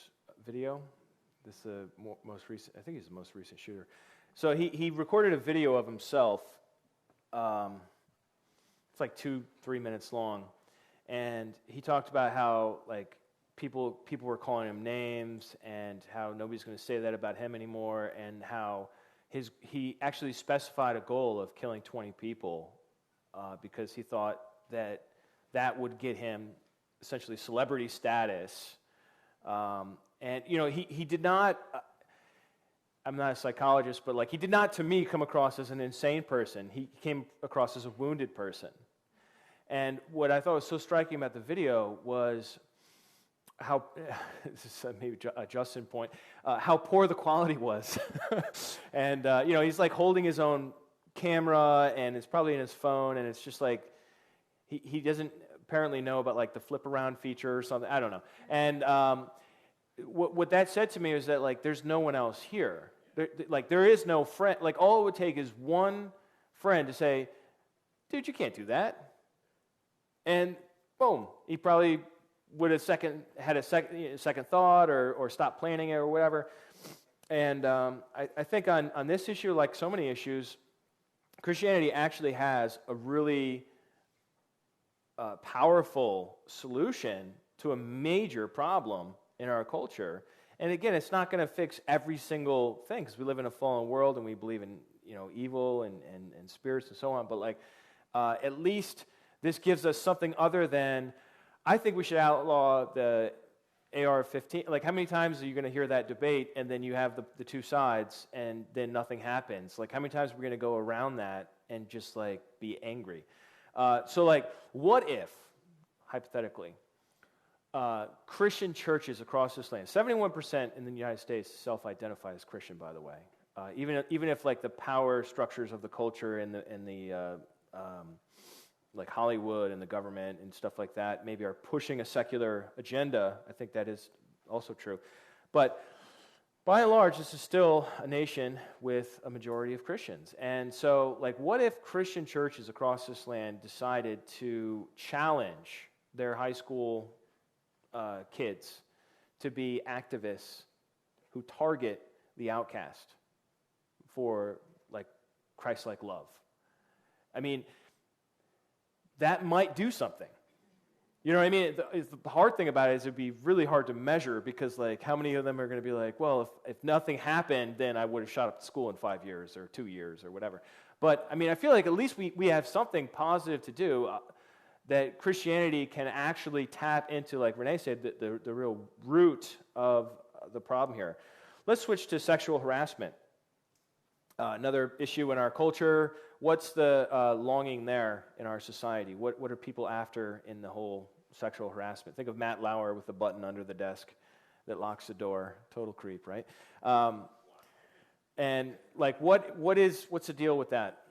video? This is the most recent. I think he's the most recent shooter. So he recorded a video of himself. It's like 2-3 minutes long, and he talked about how like people were calling him names and how nobody's going to say that about him anymore, and how he actually specified a goal of killing 20 people because he thought that would get him essentially celebrity status. And he did not. I'm not a psychologist, but like he did not, to me, come across as an insane person. He came across as a wounded person. And what I thought was so striking about the video was how, this is maybe a Justin point, how poor the quality was. And, he's like holding his own camera, and it's probably in his phone, and it's just like, he doesn't apparently know about like the flip around feature or something. I don't know. And what that said to me is that like there's no one else here. There is no friend. Like all it would take is one friend to say, "Dude, you can't do that," and boom, he probably would have had a second thought or stopped planning it or whatever. And I think on this issue, like so many issues, Christianity actually has a really powerful solution to a major problem in our culture. And again, it's not going to fix every single thing because we live in a fallen world and we believe in evil and spirits and so on. But like at least this gives us something other than, I think we should outlaw the AR-15. Like how many times are you going to hear that debate and then you have the two sides and then nothing happens? Like how many times are we going to go around that and just like be angry? So like what if, hypothetically, Christian churches across this land, 71% in the United States self-identify as Christian, by the way. Even if like the power structures of the culture and the like Hollywood and the government and stuff like that maybe are pushing a secular agenda, I think that is also true. But by and large, this is still a nation with a majority of Christians. And so, like, what if Christian churches across this land decided to challenge their high school kids to be activists who target the outcast for like Christ-like love? I mean, that might do something. You know what I mean? The hard thing about it is it'd be really hard to measure because like how many of them are going to be like, well, if nothing happened, then I would have shot up the school in 5 years or 2 years or whatever. But I mean, I feel like at least we have something positive to do. That Christianity can actually tap into, like Renee said, the real root of the problem here. Let's switch to sexual harassment. Another issue in our culture. What's the longing there in our society? What are people after in the whole sexual harassment? Think of Matt Lauer with the button under the desk that locks the door. Total creep, right? And like, what's the deal with that?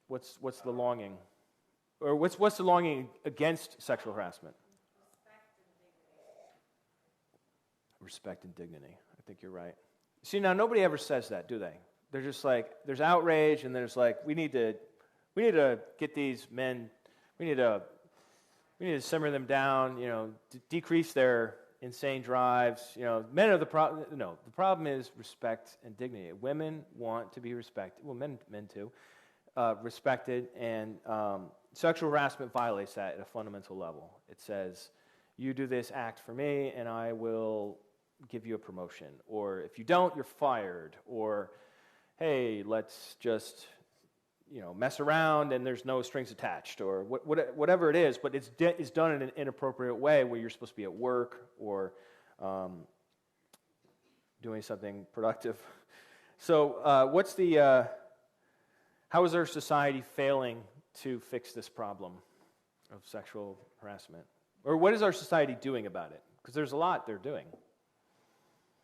What's the longing? Or what's the longing against sexual harassment? Respect and dignity. I think you're right. See, now nobody ever says that, do they? They're just like, there's outrage, and there's like, we need to get these men We need to simmer them down, decrease their insane drives. Men are the problem. No, the problem is respect and dignity. Women want to be respected. Well, men too, respected, and sexual harassment violates that at a fundamental level. It says, you do this act for me, and I will give you a promotion. Or if you don't, you're fired. Or, hey, let's just mess around and there's no strings attached, or whatever it is, but it's done in an inappropriate way where you're supposed to be at work or doing something productive. So how is our society failing to fix this problem of sexual harassment? Or what is our society doing about it? Because there's a lot they're doing.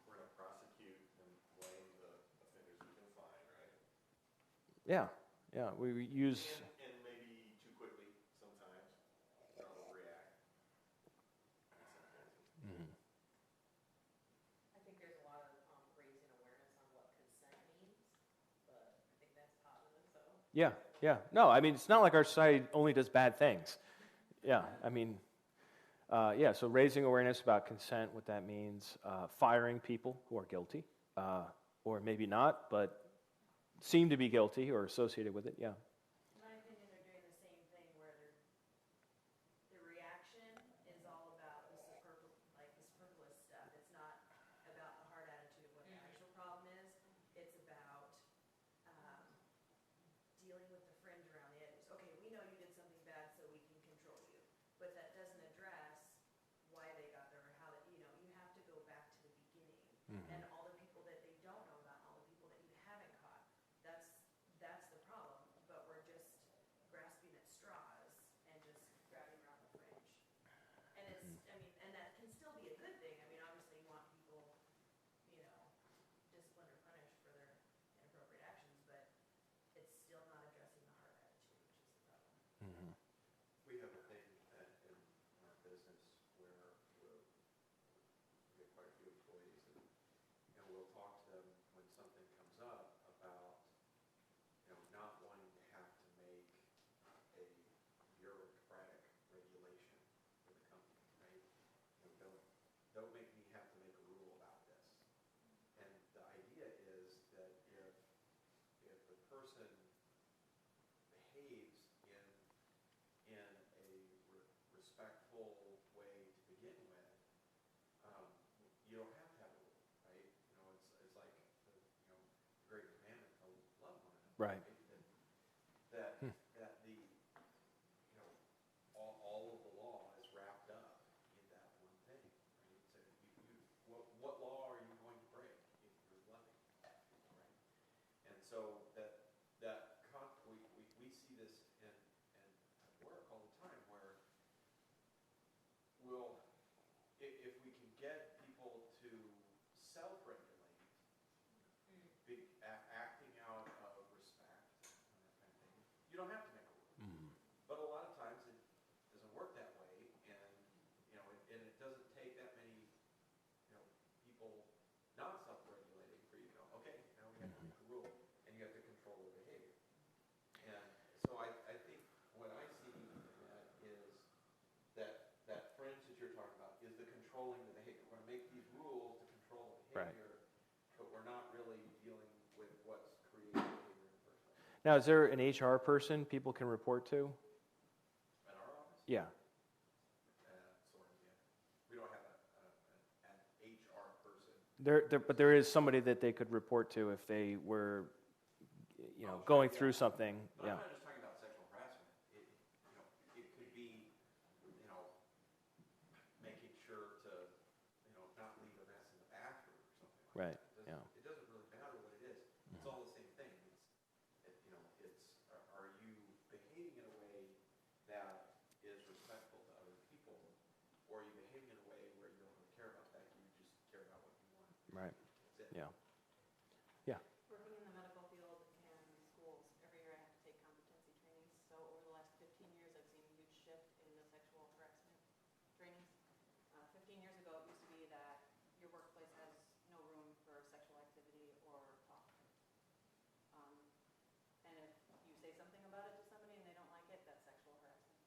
We're going to prosecute and blame the offenders we can find, right? Yeah. We use... And maybe too quickly sometimes. Or overreact. Mm-hmm. I think there's a lot of raising awareness on what consent means, but I think that's positive, so. Yeah. No, I mean, it's not like our society only does bad things. Yeah, I mean, so raising awareness about consent, what that means, firing people who are guilty, or maybe not, but seem to be guilty or associated with it, yeah. In my opinion, they're doing the same thing where the reaction is all about the superfluous stuff. It's not about the hard attitude of what the actual problem is. It's about dealing with the fringe around the edges. Okay, we know you did something bad, so we can control you, but that doesn't address why they got there or how that. You have to go back to the beginning and all the people that they don't know about, all the people that you haven't caught. That's the problem, but we're just grasping at straws and just grabbing around the fringe. And and that can still be a good thing. I mean, obviously you want people, disciplined or punished for their inappropriate actions, but it's still not addressing the hard attitude, which is the problem. Mm-hmm. We have a thing in our business where we get quite a few employees, and we'll talk to them when something comes up about not wanting to have to make a bureaucratic regulation for the company, right? Don't make me have to make a rule about this. And the idea is that if the person behaves in a respectful way to begin with, you don't have to have a rule, right? It's like the great commandment to love one another. Right. That the all of the law is wrapped up in that one thing, right? So what law are you going to break if you're loving, right? And so we see this in at work all the time where if we can get people to self-regulate, acting out of respect, and that kind of thing, you don't have to make a rule. Mm-hmm. But a lot of times it doesn't work that way, and it doesn't take that many people not self-regulating for you to go, okay, now we have to make a rule, and you have to control their behavior. And so I think what I see in that is that fringe that you're talking about is the controlling the behavior. We're going to make these rules to control the behavior, but we're not really dealing with what's creating behavior in the first place. Now, is there an HR person people can report to? At our office? Yeah. Sort of, yeah. We don't have an HR person. But there is somebody that they could report to if they were, going through something. But Yeah. I'm not just talking about sexual harassment. It could be, making sure to, not leave a mess in the bathroom or something like Right. that. Yeah. It doesn't really matter what it is. It's all the same thing. Are you behaving in a way that is respectful to other people, or are you behaving in a way where you don't really care about that, you just care about what you want? Right. That's it. Yeah. Working in the medical field and schools, every year I have to take competency trainings. So over the last 15 years, I've seen a huge shift in the sexual harassment trainings. 15 years ago, it used to be that your workplace has no room for sexual activity or talk. And if you say something about it to somebody and they don't like it, that's sexual harassment.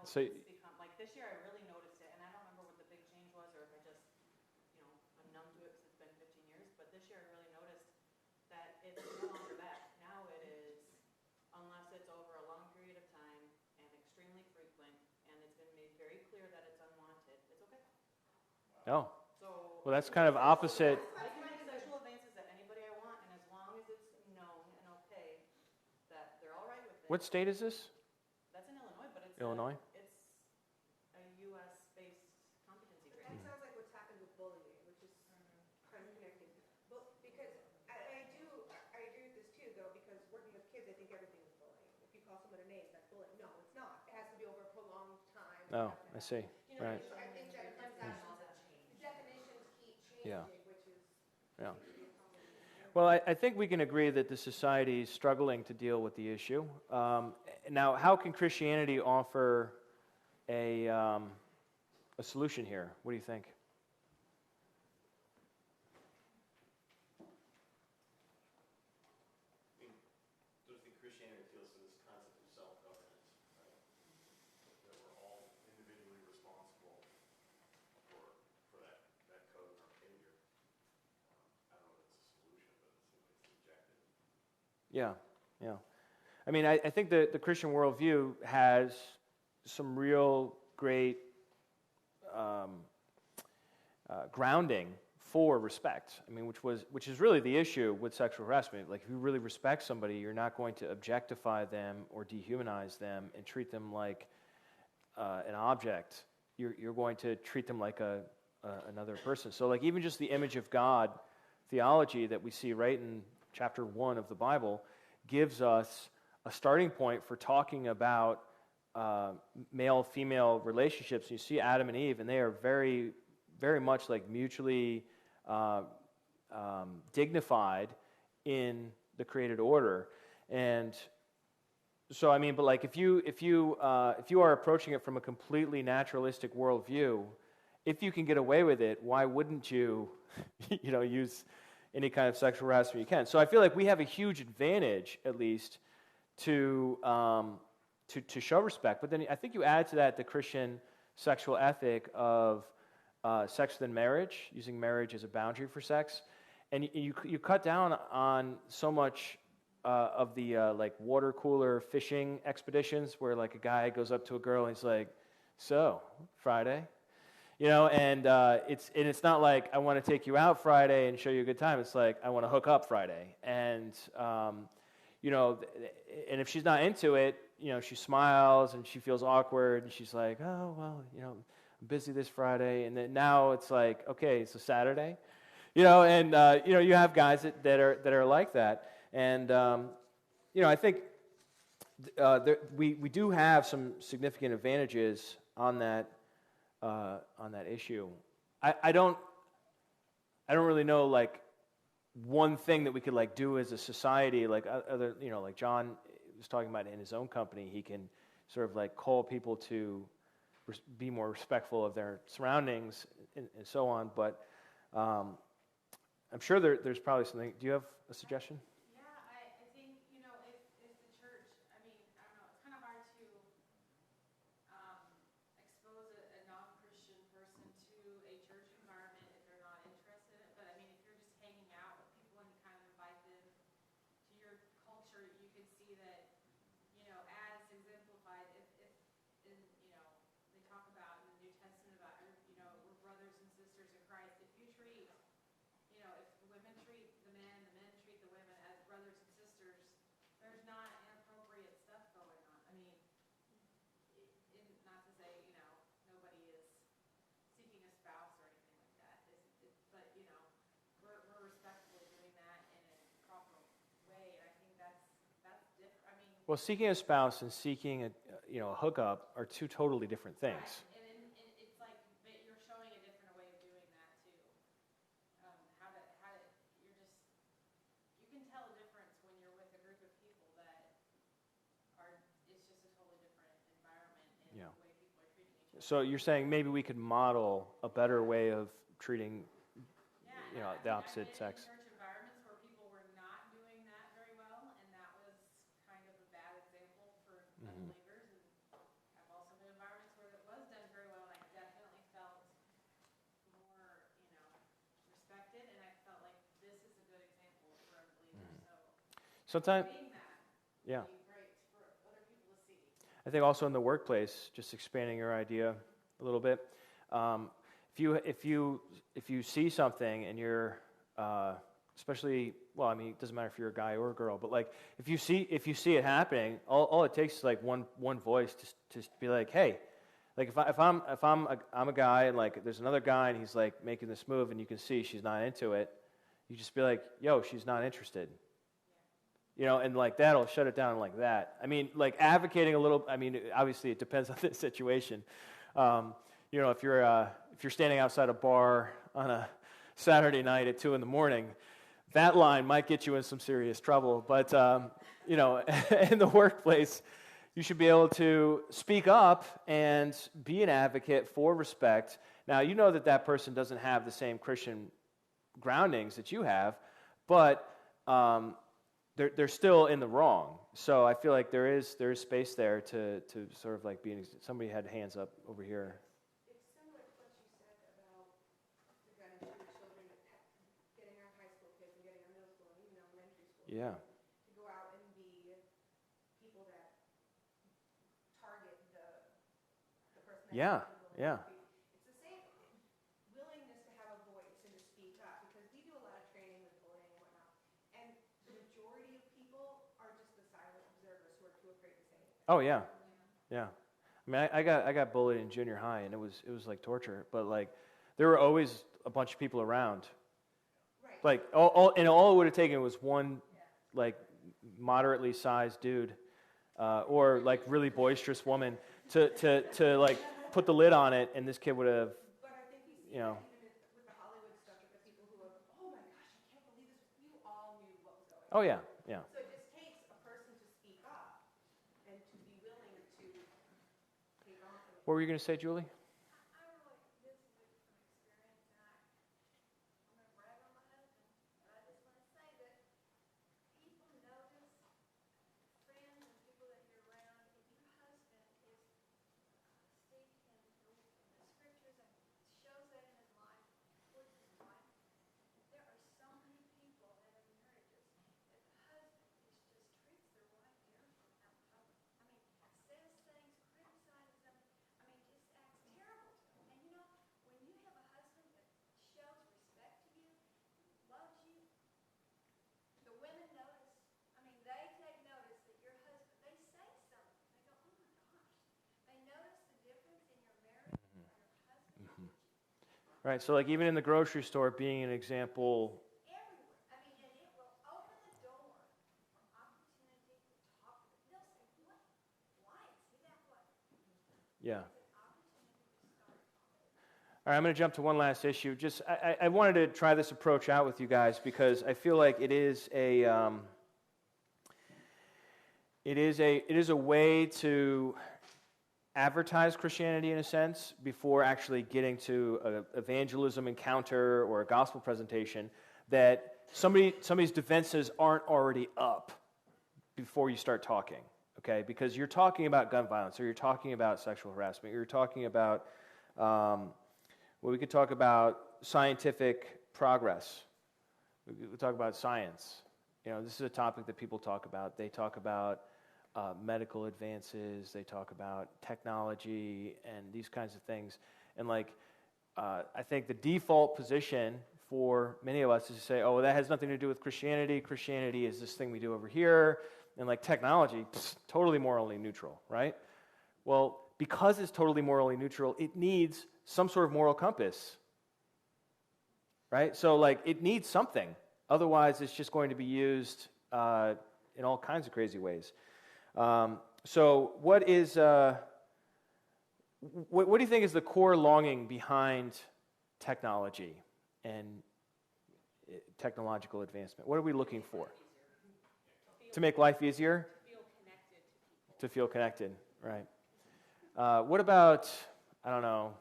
So- it's become, like this year I really noticed it, and I don't remember what the big change was, or if I just, I'm numb to it because it's been 15 years, but this year I really noticed that it's no longer that. Now it is, unless it's over a long period of time and extremely frequent, and it's been made very clear that it's unwanted, it's okay. Oh, So. well, that's kind of opposite. I can make sexual advances at anybody I want, and as long as it's known and okay, that they're all right with it. What state is this? That's in Illinois, but it's Illinois? It's a U.S.-based competency But that training. sounds like what's happened with bullying, which is kind of connected. But because I agree with this too, though, because working with kids, I think everything is bullying. If you call someone a name, that's bullying. No, it's not. It has to be over a prolonged time. Oh, I see. Right. So I think that definitions keep changing, Yeah. which is. Yeah. Well, I think we can agree that the society is struggling to deal with the issue. Now, how can Christianity offer a solution here? What do you think? I don't think Christianity appeals to this concept of self-governance, right? That we're all individually responsible for that code and our behavior. I don't know if it's a solution, but it seems like it's the objective. Yeah, yeah. I mean, I think the Christian worldview has some real great grounding for respect. I mean, which is really the issue with sexual harassment. Like, if you really respect somebody, you're not going to objectify them or dehumanize them and treat them like an object. You're going to treat them like another person. So, like, even just the image of God theology that we see right in chapter 1 of the Bible gives us a starting point for talking about male-female relationships. You see Adam and Eve, and they are very, very much like mutually dignified in the created order. And so, I mean, but like if you are approaching it from a completely naturalistic worldview, if you can get away with it, why wouldn't you, use any kind of sexual harassment you can? So I feel like we have a huge advantage, at least, to show respect. But then I think you add to that the Christian sexual ethic of sex within marriage, using marriage as a boundary for sex, and you cut down on so much of the like water cooler fishing expeditions where like a guy goes up to a girl and he's like, "So, Friday?" And it's not like I want to take you out Friday and show you a good time. It's like I want to hook up Friday, and and if she's not into it, she smiles and she feels awkward and she's like, "Oh well, I'm busy this Friday," and then now it's like, okay, so Saturday, you have guys that are like that, and I think we do have some significant advantages on that issue. I don't really know like one thing that we could like do as a society, like other, like John was talking about in his own company, he can sort of like call people to be more respectful of their surroundings and so on. But I'm sure there's probably something. Do you have a suggestion? Yeah, I think, if the church, I mean, I don't know, it's kind of hard to expose a non-Christian person to a church environment if they're not interested in it. But I mean, if you're just hanging out with people and you kind of invite them to your culture, you can see that, as exemplified, if in, they talk about in the New Testament about, we're brothers and sisters in Christ. If you treat, if the women treat the men treat the women as brothers and sisters, there's not inappropriate stuff going on. I mean, not to say, nobody is seeking a spouse or anything like that, but, we're respectfully doing that in a proper way, and I think that's different. I mean, Well, seeking a spouse and seeking a hookup are two totally different things. right. And it's like you're showing a different way of doing that too. You can tell a difference when you're with a group of people that it's just a totally different environment and Yeah. the way people are treating each other. So you're saying maybe we could model a better way of treating Yeah, the opposite I've been sex. in church environments where people were not doing that very well, and that was kind of a bad example for unbelievers. And I've also been in environments Sometimes, Being that yeah. would be great for other people to see. I think also in the workplace, just expanding your idea a little bit. If you see something and you're especially, well, I mean, it doesn't matter if you're a guy or a girl, but like if you see it happening, all it takes is like one voice to be like, hey, like if I'm a guy and like there's another guy and he's like making this move and you can see she's not into it, you just be like, yo, she's not interested. You know, and like that'll shut it down like that. I mean, like advocating a little. I mean, obviously it depends on the situation. You know, if you're standing outside a bar on a Saturday night at 2 a.m, that line might get you in some serious trouble. But you know, in the workplace, you should be able to speak up and be an advocate for respect. Now, you know that person doesn't have the same Christian groundings that you have, but they're still in the wrong. So I feel like there is space there to sort of like being. Somebody had hands up over here. It's similar to what you said about, again, your children, getting our high school kids and getting our middle school and even elementary school. Yeah. To go out and be people that target the person that Yeah. Yeah. It's the same willingness to have a voice and to speak up, because we do a lot of training with bullying and whatnot, and the majority of people are just the silent observers who are too afraid to say anything. Oh yeah. Yeah. I mean, I got bullied in junior high, and it was like torture. But like, there were always a bunch of people around. Right. Like all it would have taken was one, like, moderately sized dude, or like really boisterous woman to like put the lid on it, and this kid would have, But I think we see you know. that even with the Hollywood stuff, with the people who are, oh my gosh, I can't believe this. You all knew what was going on. Oh yeah, yeah. So it just takes a person to speak up and to be willing to take on something. What were you going to say, Julie? I really, this is a different experience, and I'm going to brag on my husband, but I just want to say that people notice, friends and people that you're around, if your husband is steeped in the scriptures and shows that in his life towards his wife, there are so many people that have marriages that the husband just treats their wife differently out in public. I mean, says things, criticizes them. I mean, just acts terrible to them. And you know, when you have a husband that shows respect to you, loves you, the women notice. I mean, they take notice that your husband, they say something. They go, oh my gosh. They notice the difference in your marriage when your husband treats you. Right. So like even in the grocery store, being an example. Everywhere. I mean, and it will open the door for opportunity to talk. They'll say, what? Why is he that way? Yeah. It's an opportunity to start talking. All right, I'm going to jump to one last issue. Just I wanted to try this approach out with you guys because I feel like it is a way to advertise Christianity in a sense before actually getting to an evangelism encounter or a gospel presentation, that somebody's defenses aren't already up before you start talking, okay? Because you're talking about gun violence, or you're talking about sexual harassment, you're talking about, we could talk about scientific progress. We could talk about science. You know, this is a topic that people talk about. They talk about medical advances, they talk about technology and these kinds of things. And like, I think the default position for many of us is to say, oh, that has nothing to do with Christianity. Christianity is this thing we do over here. And like technology, totally morally neutral, right? Well, because it's totally morally neutral, it needs some sort of moral compass, right? So like it needs something. Otherwise, it's just going to be used in all kinds of crazy ways. So what is, what do you think is the core longing behind technology and technological advancement? What are we looking for? To make life easier? Feel connected to people. To feel connected, right. What about, I don't know,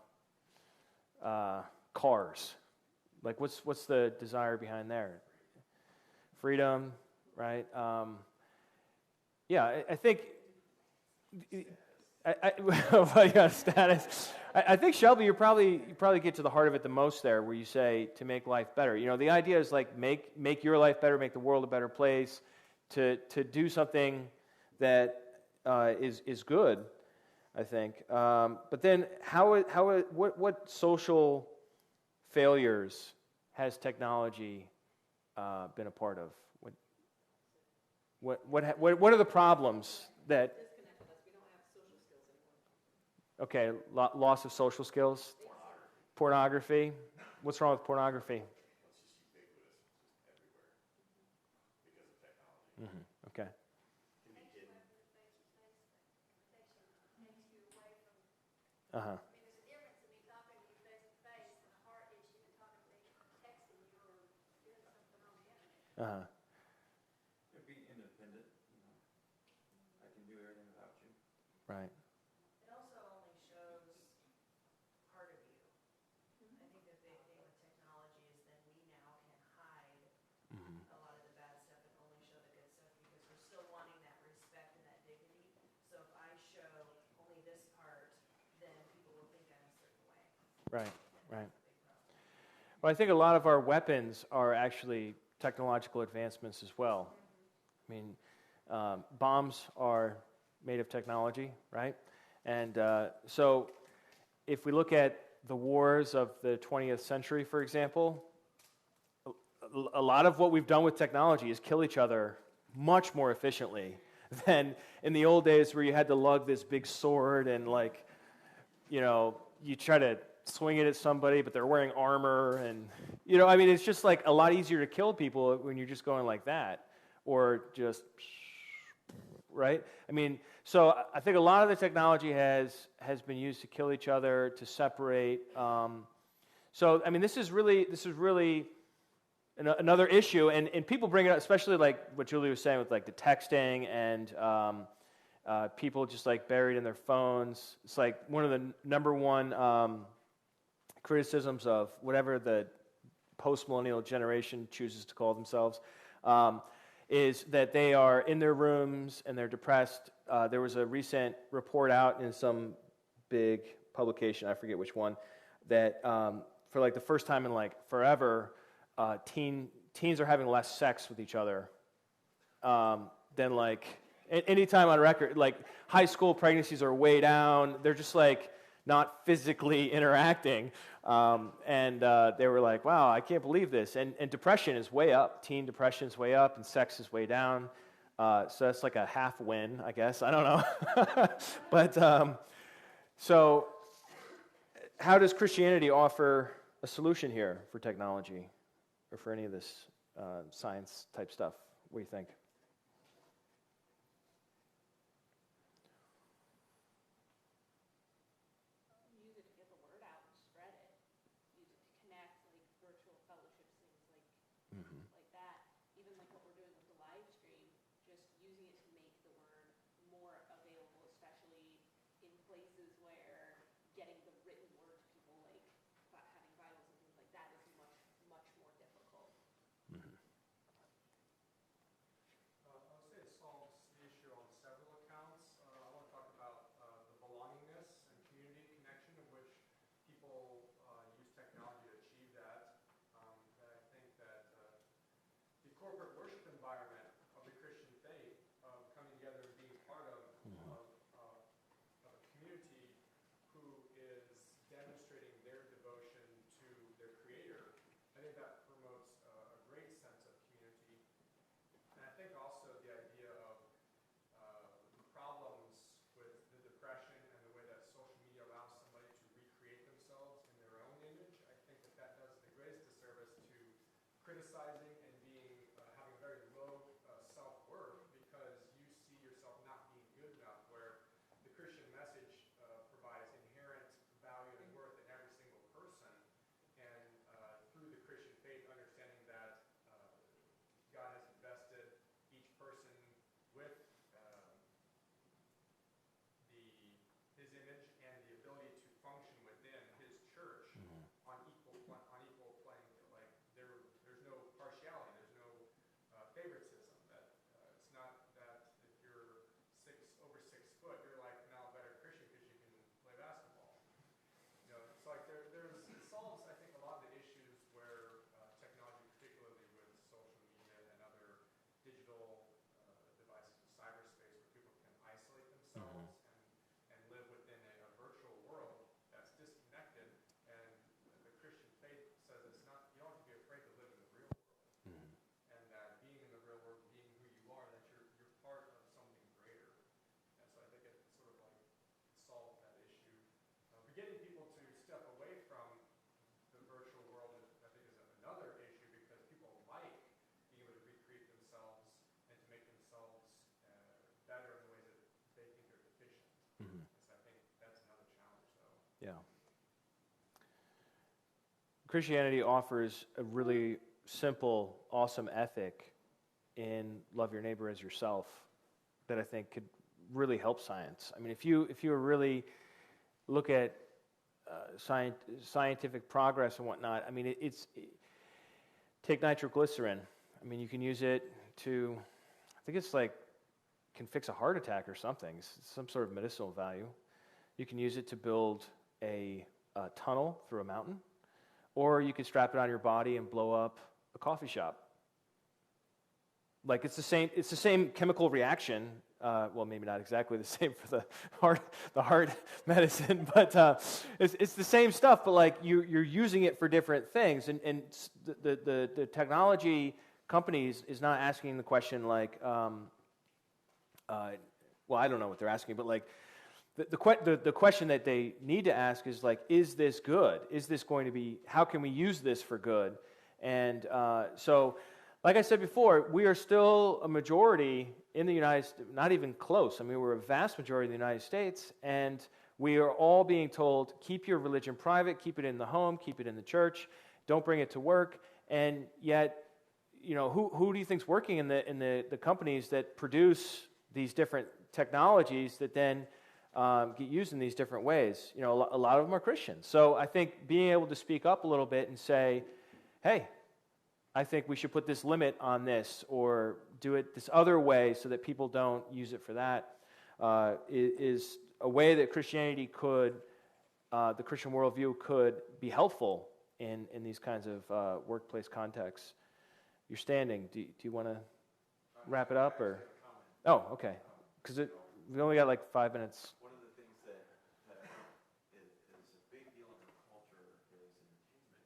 cars? Like what's the desire behind there? Freedom, right? Yeah, I think, well, yeah, status. I think, Shelby, you probably get to the heart of it the most there, where you say to make life better. You know, the idea is like make your life better, make the world a better place, to do something that is good, I think. But then what social failures has technology been a part of? What are the problems that? Disconnected us. We don't have social skills anymore. Okay, loss of social skills, pornography. What's wrong with pornography? It's just ubiquitous, it's just everywhere because of technology. Okay. Can be hidden. Uh-huh. I mean, there's a difference in me talking to you face to face and a heart issue and talking to me texting you or doing something on the internet. Uh-huh. It'd be independent, I can do everything without you. Right. It also only shows part of you. I think the big thing with technology is then we now can hide a lot of the bad stuff and only show the good stuff because we're still wanting that respect and that dignity. So if I show only this part, then people will think I'm a certain way. Right. And Right. that's a big problem. Well, I think a lot of our weapons are actually technological advancements as well. I mean, bombs are made of technology, right? And so if we look at the wars of the 20th century, for example, a lot of what we've done with technology is kill each other much more efficiently than in the old days where you had to lug this big sword and you try to swing it at somebody, but they're wearing armor and, I mean, it's just like a lot easier to kill people when you're just going like that or just, right? I mean, so I think a lot of the technology has been used to kill each other, to separate. So, I mean, this is really another issue, and people bring it up, especially like what Julie was saying with like the texting and people just like buried in their phones. It's like one of the number one criticisms of whatever the post-millennial generation chooses to call themselves is that they are in their rooms and they're depressed. There was a recent report out in some big publication, I forget which one, that for like the first time in like forever, teens are having less sex with each other than like any time on record. Like high school pregnancies are way down. They're just like not physically interacting. And they were like, wow, I can't believe this. And depression is way up. Teen depression is way up and sex is way down. So that's like a half win, I guess. I don't know. But so how does Christianity offer a solution here for technology or for any of this science type stuff? What do you think? Use it to get the word out and spread it. Use it to connect, like virtual fellowships, things like that. Even like what we're doing with the live stream, just using it to make the word more available, especially in places where getting the written word to people, like having Bibles and things like that, is much, much more difficult. I would say it solves the issue on several accounts. I want to talk about the belongingness and community connection of which people use technology to achieve that. And I think that the corporate worship environment of the Christian faith, of coming together and being part of a community who is Christianity offers a really simple, awesome ethic in love your neighbor as yourself that I think could really help science. I mean, if you really look at scientific progress and whatnot, I mean, take nitroglycerin. I mean, you can use it to, I think it's like, can fix a heart attack or something. It's some sort of medicinal value. You can use it to build a tunnel through a mountain, or you can strap it on your body and blow up a coffee shop. Like it's the same chemical reaction. Well, maybe not exactly the same for the heart medicine, but it's the same stuff. But like you're using it for different things, and the technology companies is not asking the question like, well, I don't know what they're asking, but like the question that they need to ask is like, is this good? Is this going to be? How can we use this for good? And so. Like I said before, we are still a majority in the United States, not even close. I mean, we're a vast majority in the United States, and we are all being told, keep your religion private, keep it in the home, keep it in the church, don't bring it to work. And yet, you know, who do you think's working in the companies that produce these different technologies that then get used in these different ways? You know, a lot of them are Christians. So I think being able to speak up a little bit and say, hey, I think we should put this limit on this or do it this other way so that people don't use it for that, is a way that Christianity could, the Christian worldview could be helpful in these kinds of workplace contexts. You're standing. Do you want to wrap it up? Or? Oh, okay. Because we only got like 5 minutes. One of the things that is a big deal in our culture is entertainment.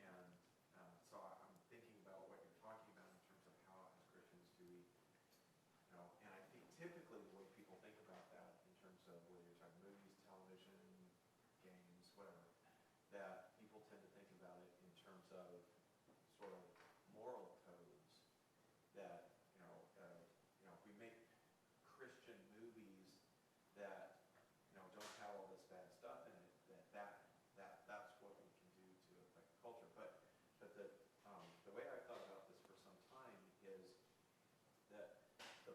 And so I'm thinking about what you're talking about in terms of how, as Christians, do we, you know, and I think typically the way people think about that in terms of whether you're talking movies, television, games, whatever, that people tend to think about it in terms of sort of moral codes that, if we make Christian movies that, don't have all this bad stuff in it, that's what we can do to affect the culture. But the way I thought about this for some time is that the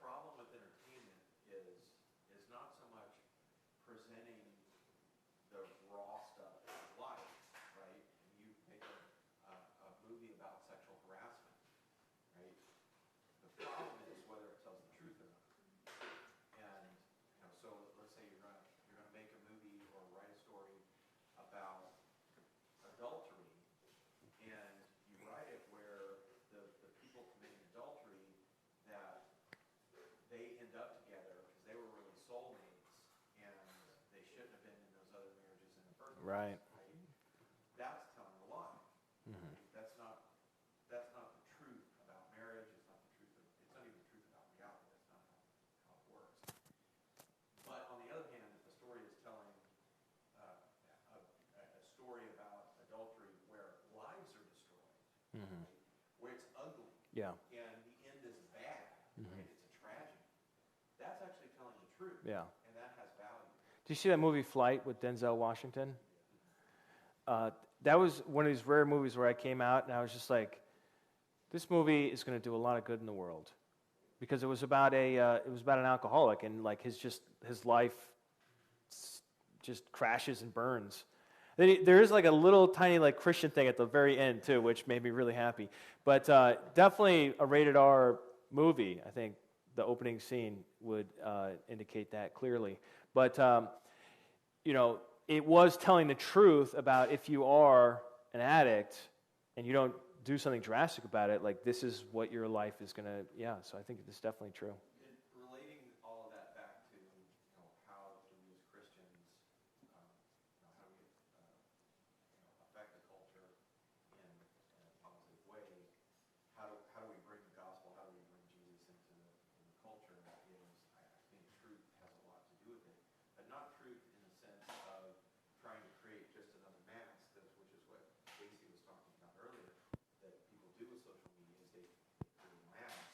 problem with entertainment is not so much presenting the raw stuff of life, right? And you make a movie about sexual harassment, right? The problem is whether it tells the truth or not. And so let's say you're gonna make a movie or write a story about adultery, and you write it where the people committing adultery, that they end up together because they were really soulmates, and they shouldn't have been in those other marriages in the first place. Right. That's telling a lie. Mm-hmm. That's not the truth about marriage. It's not the truth. It's not even the truth about reality. That's not how it works. But on the other hand, if the story is telling a story about adultery where lives are destroyed, Mm-hmm. right, where it's ugly, Yeah. and the end is bad, Mm-hmm. right? It's a tragedy. That's actually telling the truth. Yeah. And that has value. Do you see that movie Flight with Denzel Washington? That was one of these rare movies where I came out and I was just like, this movie is going to do a lot of good in the world, because it was about an alcoholic, and like his life just crashes and burns. There is like a little tiny like Christian thing at the very end too, which made me really happy. But definitely a rated R movie. I think the opening scene would indicate that clearly. But it was telling the truth about if you are an addict and you don't do something drastic about it, like this is what your life is going to, so I think it's definitely true. And relating all of that back to, how do we as Christians, how do we affect the culture in a positive way? How do we bring the gospel? How do we bring Jesus into the culture? That is, I think truth has a lot to do with it, but not truth in the sense of trying to create just another mask, which is what Casey was talking about earlier, that people do with social media, is they create a mask.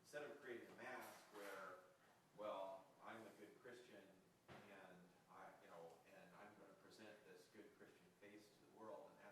Instead of creating a mask where, well, I'm a good Christian and I'm going to present this good Christian face to the world, and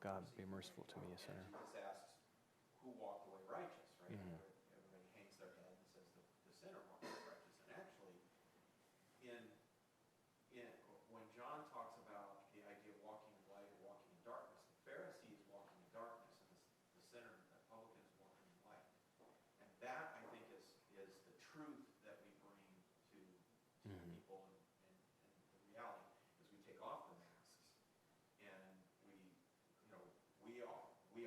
God, be merciful to me, a sinner. Jesus asks, who walked away righteous, right? Mhm. Everybody hangs their head and says the sinner walked away righteous. And actually, in when John talks about the idea of walking in light or walking in darkness, the Pharisee is walking in darkness, and the sinner, the publican, is walking in light. And that, I think, is the truth that we bring to people, and the reality is we take off the masks, and we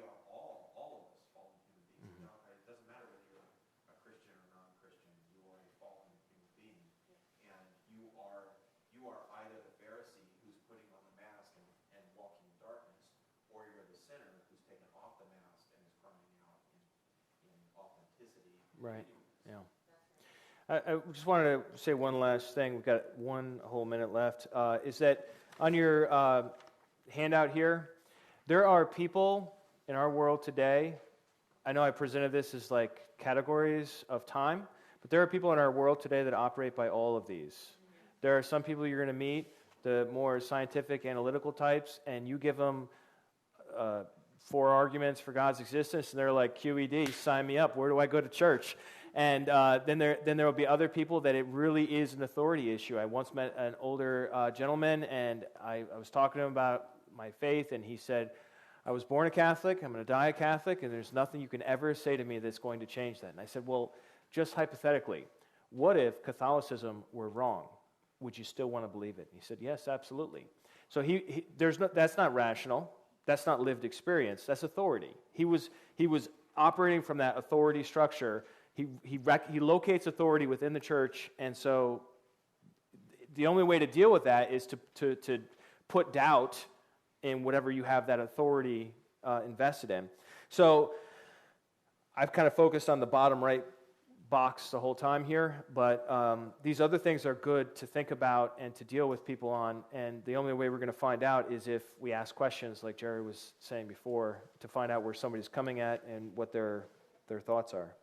are all of us fallen human beings. It doesn't matter whether you're a Christian or non-Christian, you are a fallen human being, and you are either the Pharisee who's putting on the mask and walking in darkness, or you're the sinner who's taken off the mask and is crying out in authenticity. Right, yeah. I just wanted to say one last thing. We've got one whole minute left. Is that on your handout here, there are people in our world today, I know I presented this as like categories of time, but there are people in our world today that operate by all of these. There are some people you're going to meet, the more scientific, analytical types, and you give them 4 arguments for God's existence, and they're like, QED, sign me up. Where do I go to church? And then there will be other people that it really is an authority issue. I once met an older gentleman, and I was talking to him about my faith, and he said, I was born a Catholic, I'm going to die a Catholic, and there's nothing you can ever say to me that's going to change that. And I said, well, just hypothetically, what if Catholicism were wrong? Would you still want to believe it? And he said, yes, absolutely. So that's not rational. That's not lived experience. That's authority. He was operating from that authority structure. He locates authority within the church, and so the only way to deal with that is to put doubt in whatever you have that authority invested in. So I've kind of focused on the bottom right box the whole time here, but these other things are good to think about and to deal with people on, and the only way we're going to find out is if we ask questions, like Jerry was saying before, to find out where somebody's coming at and what their thoughts are.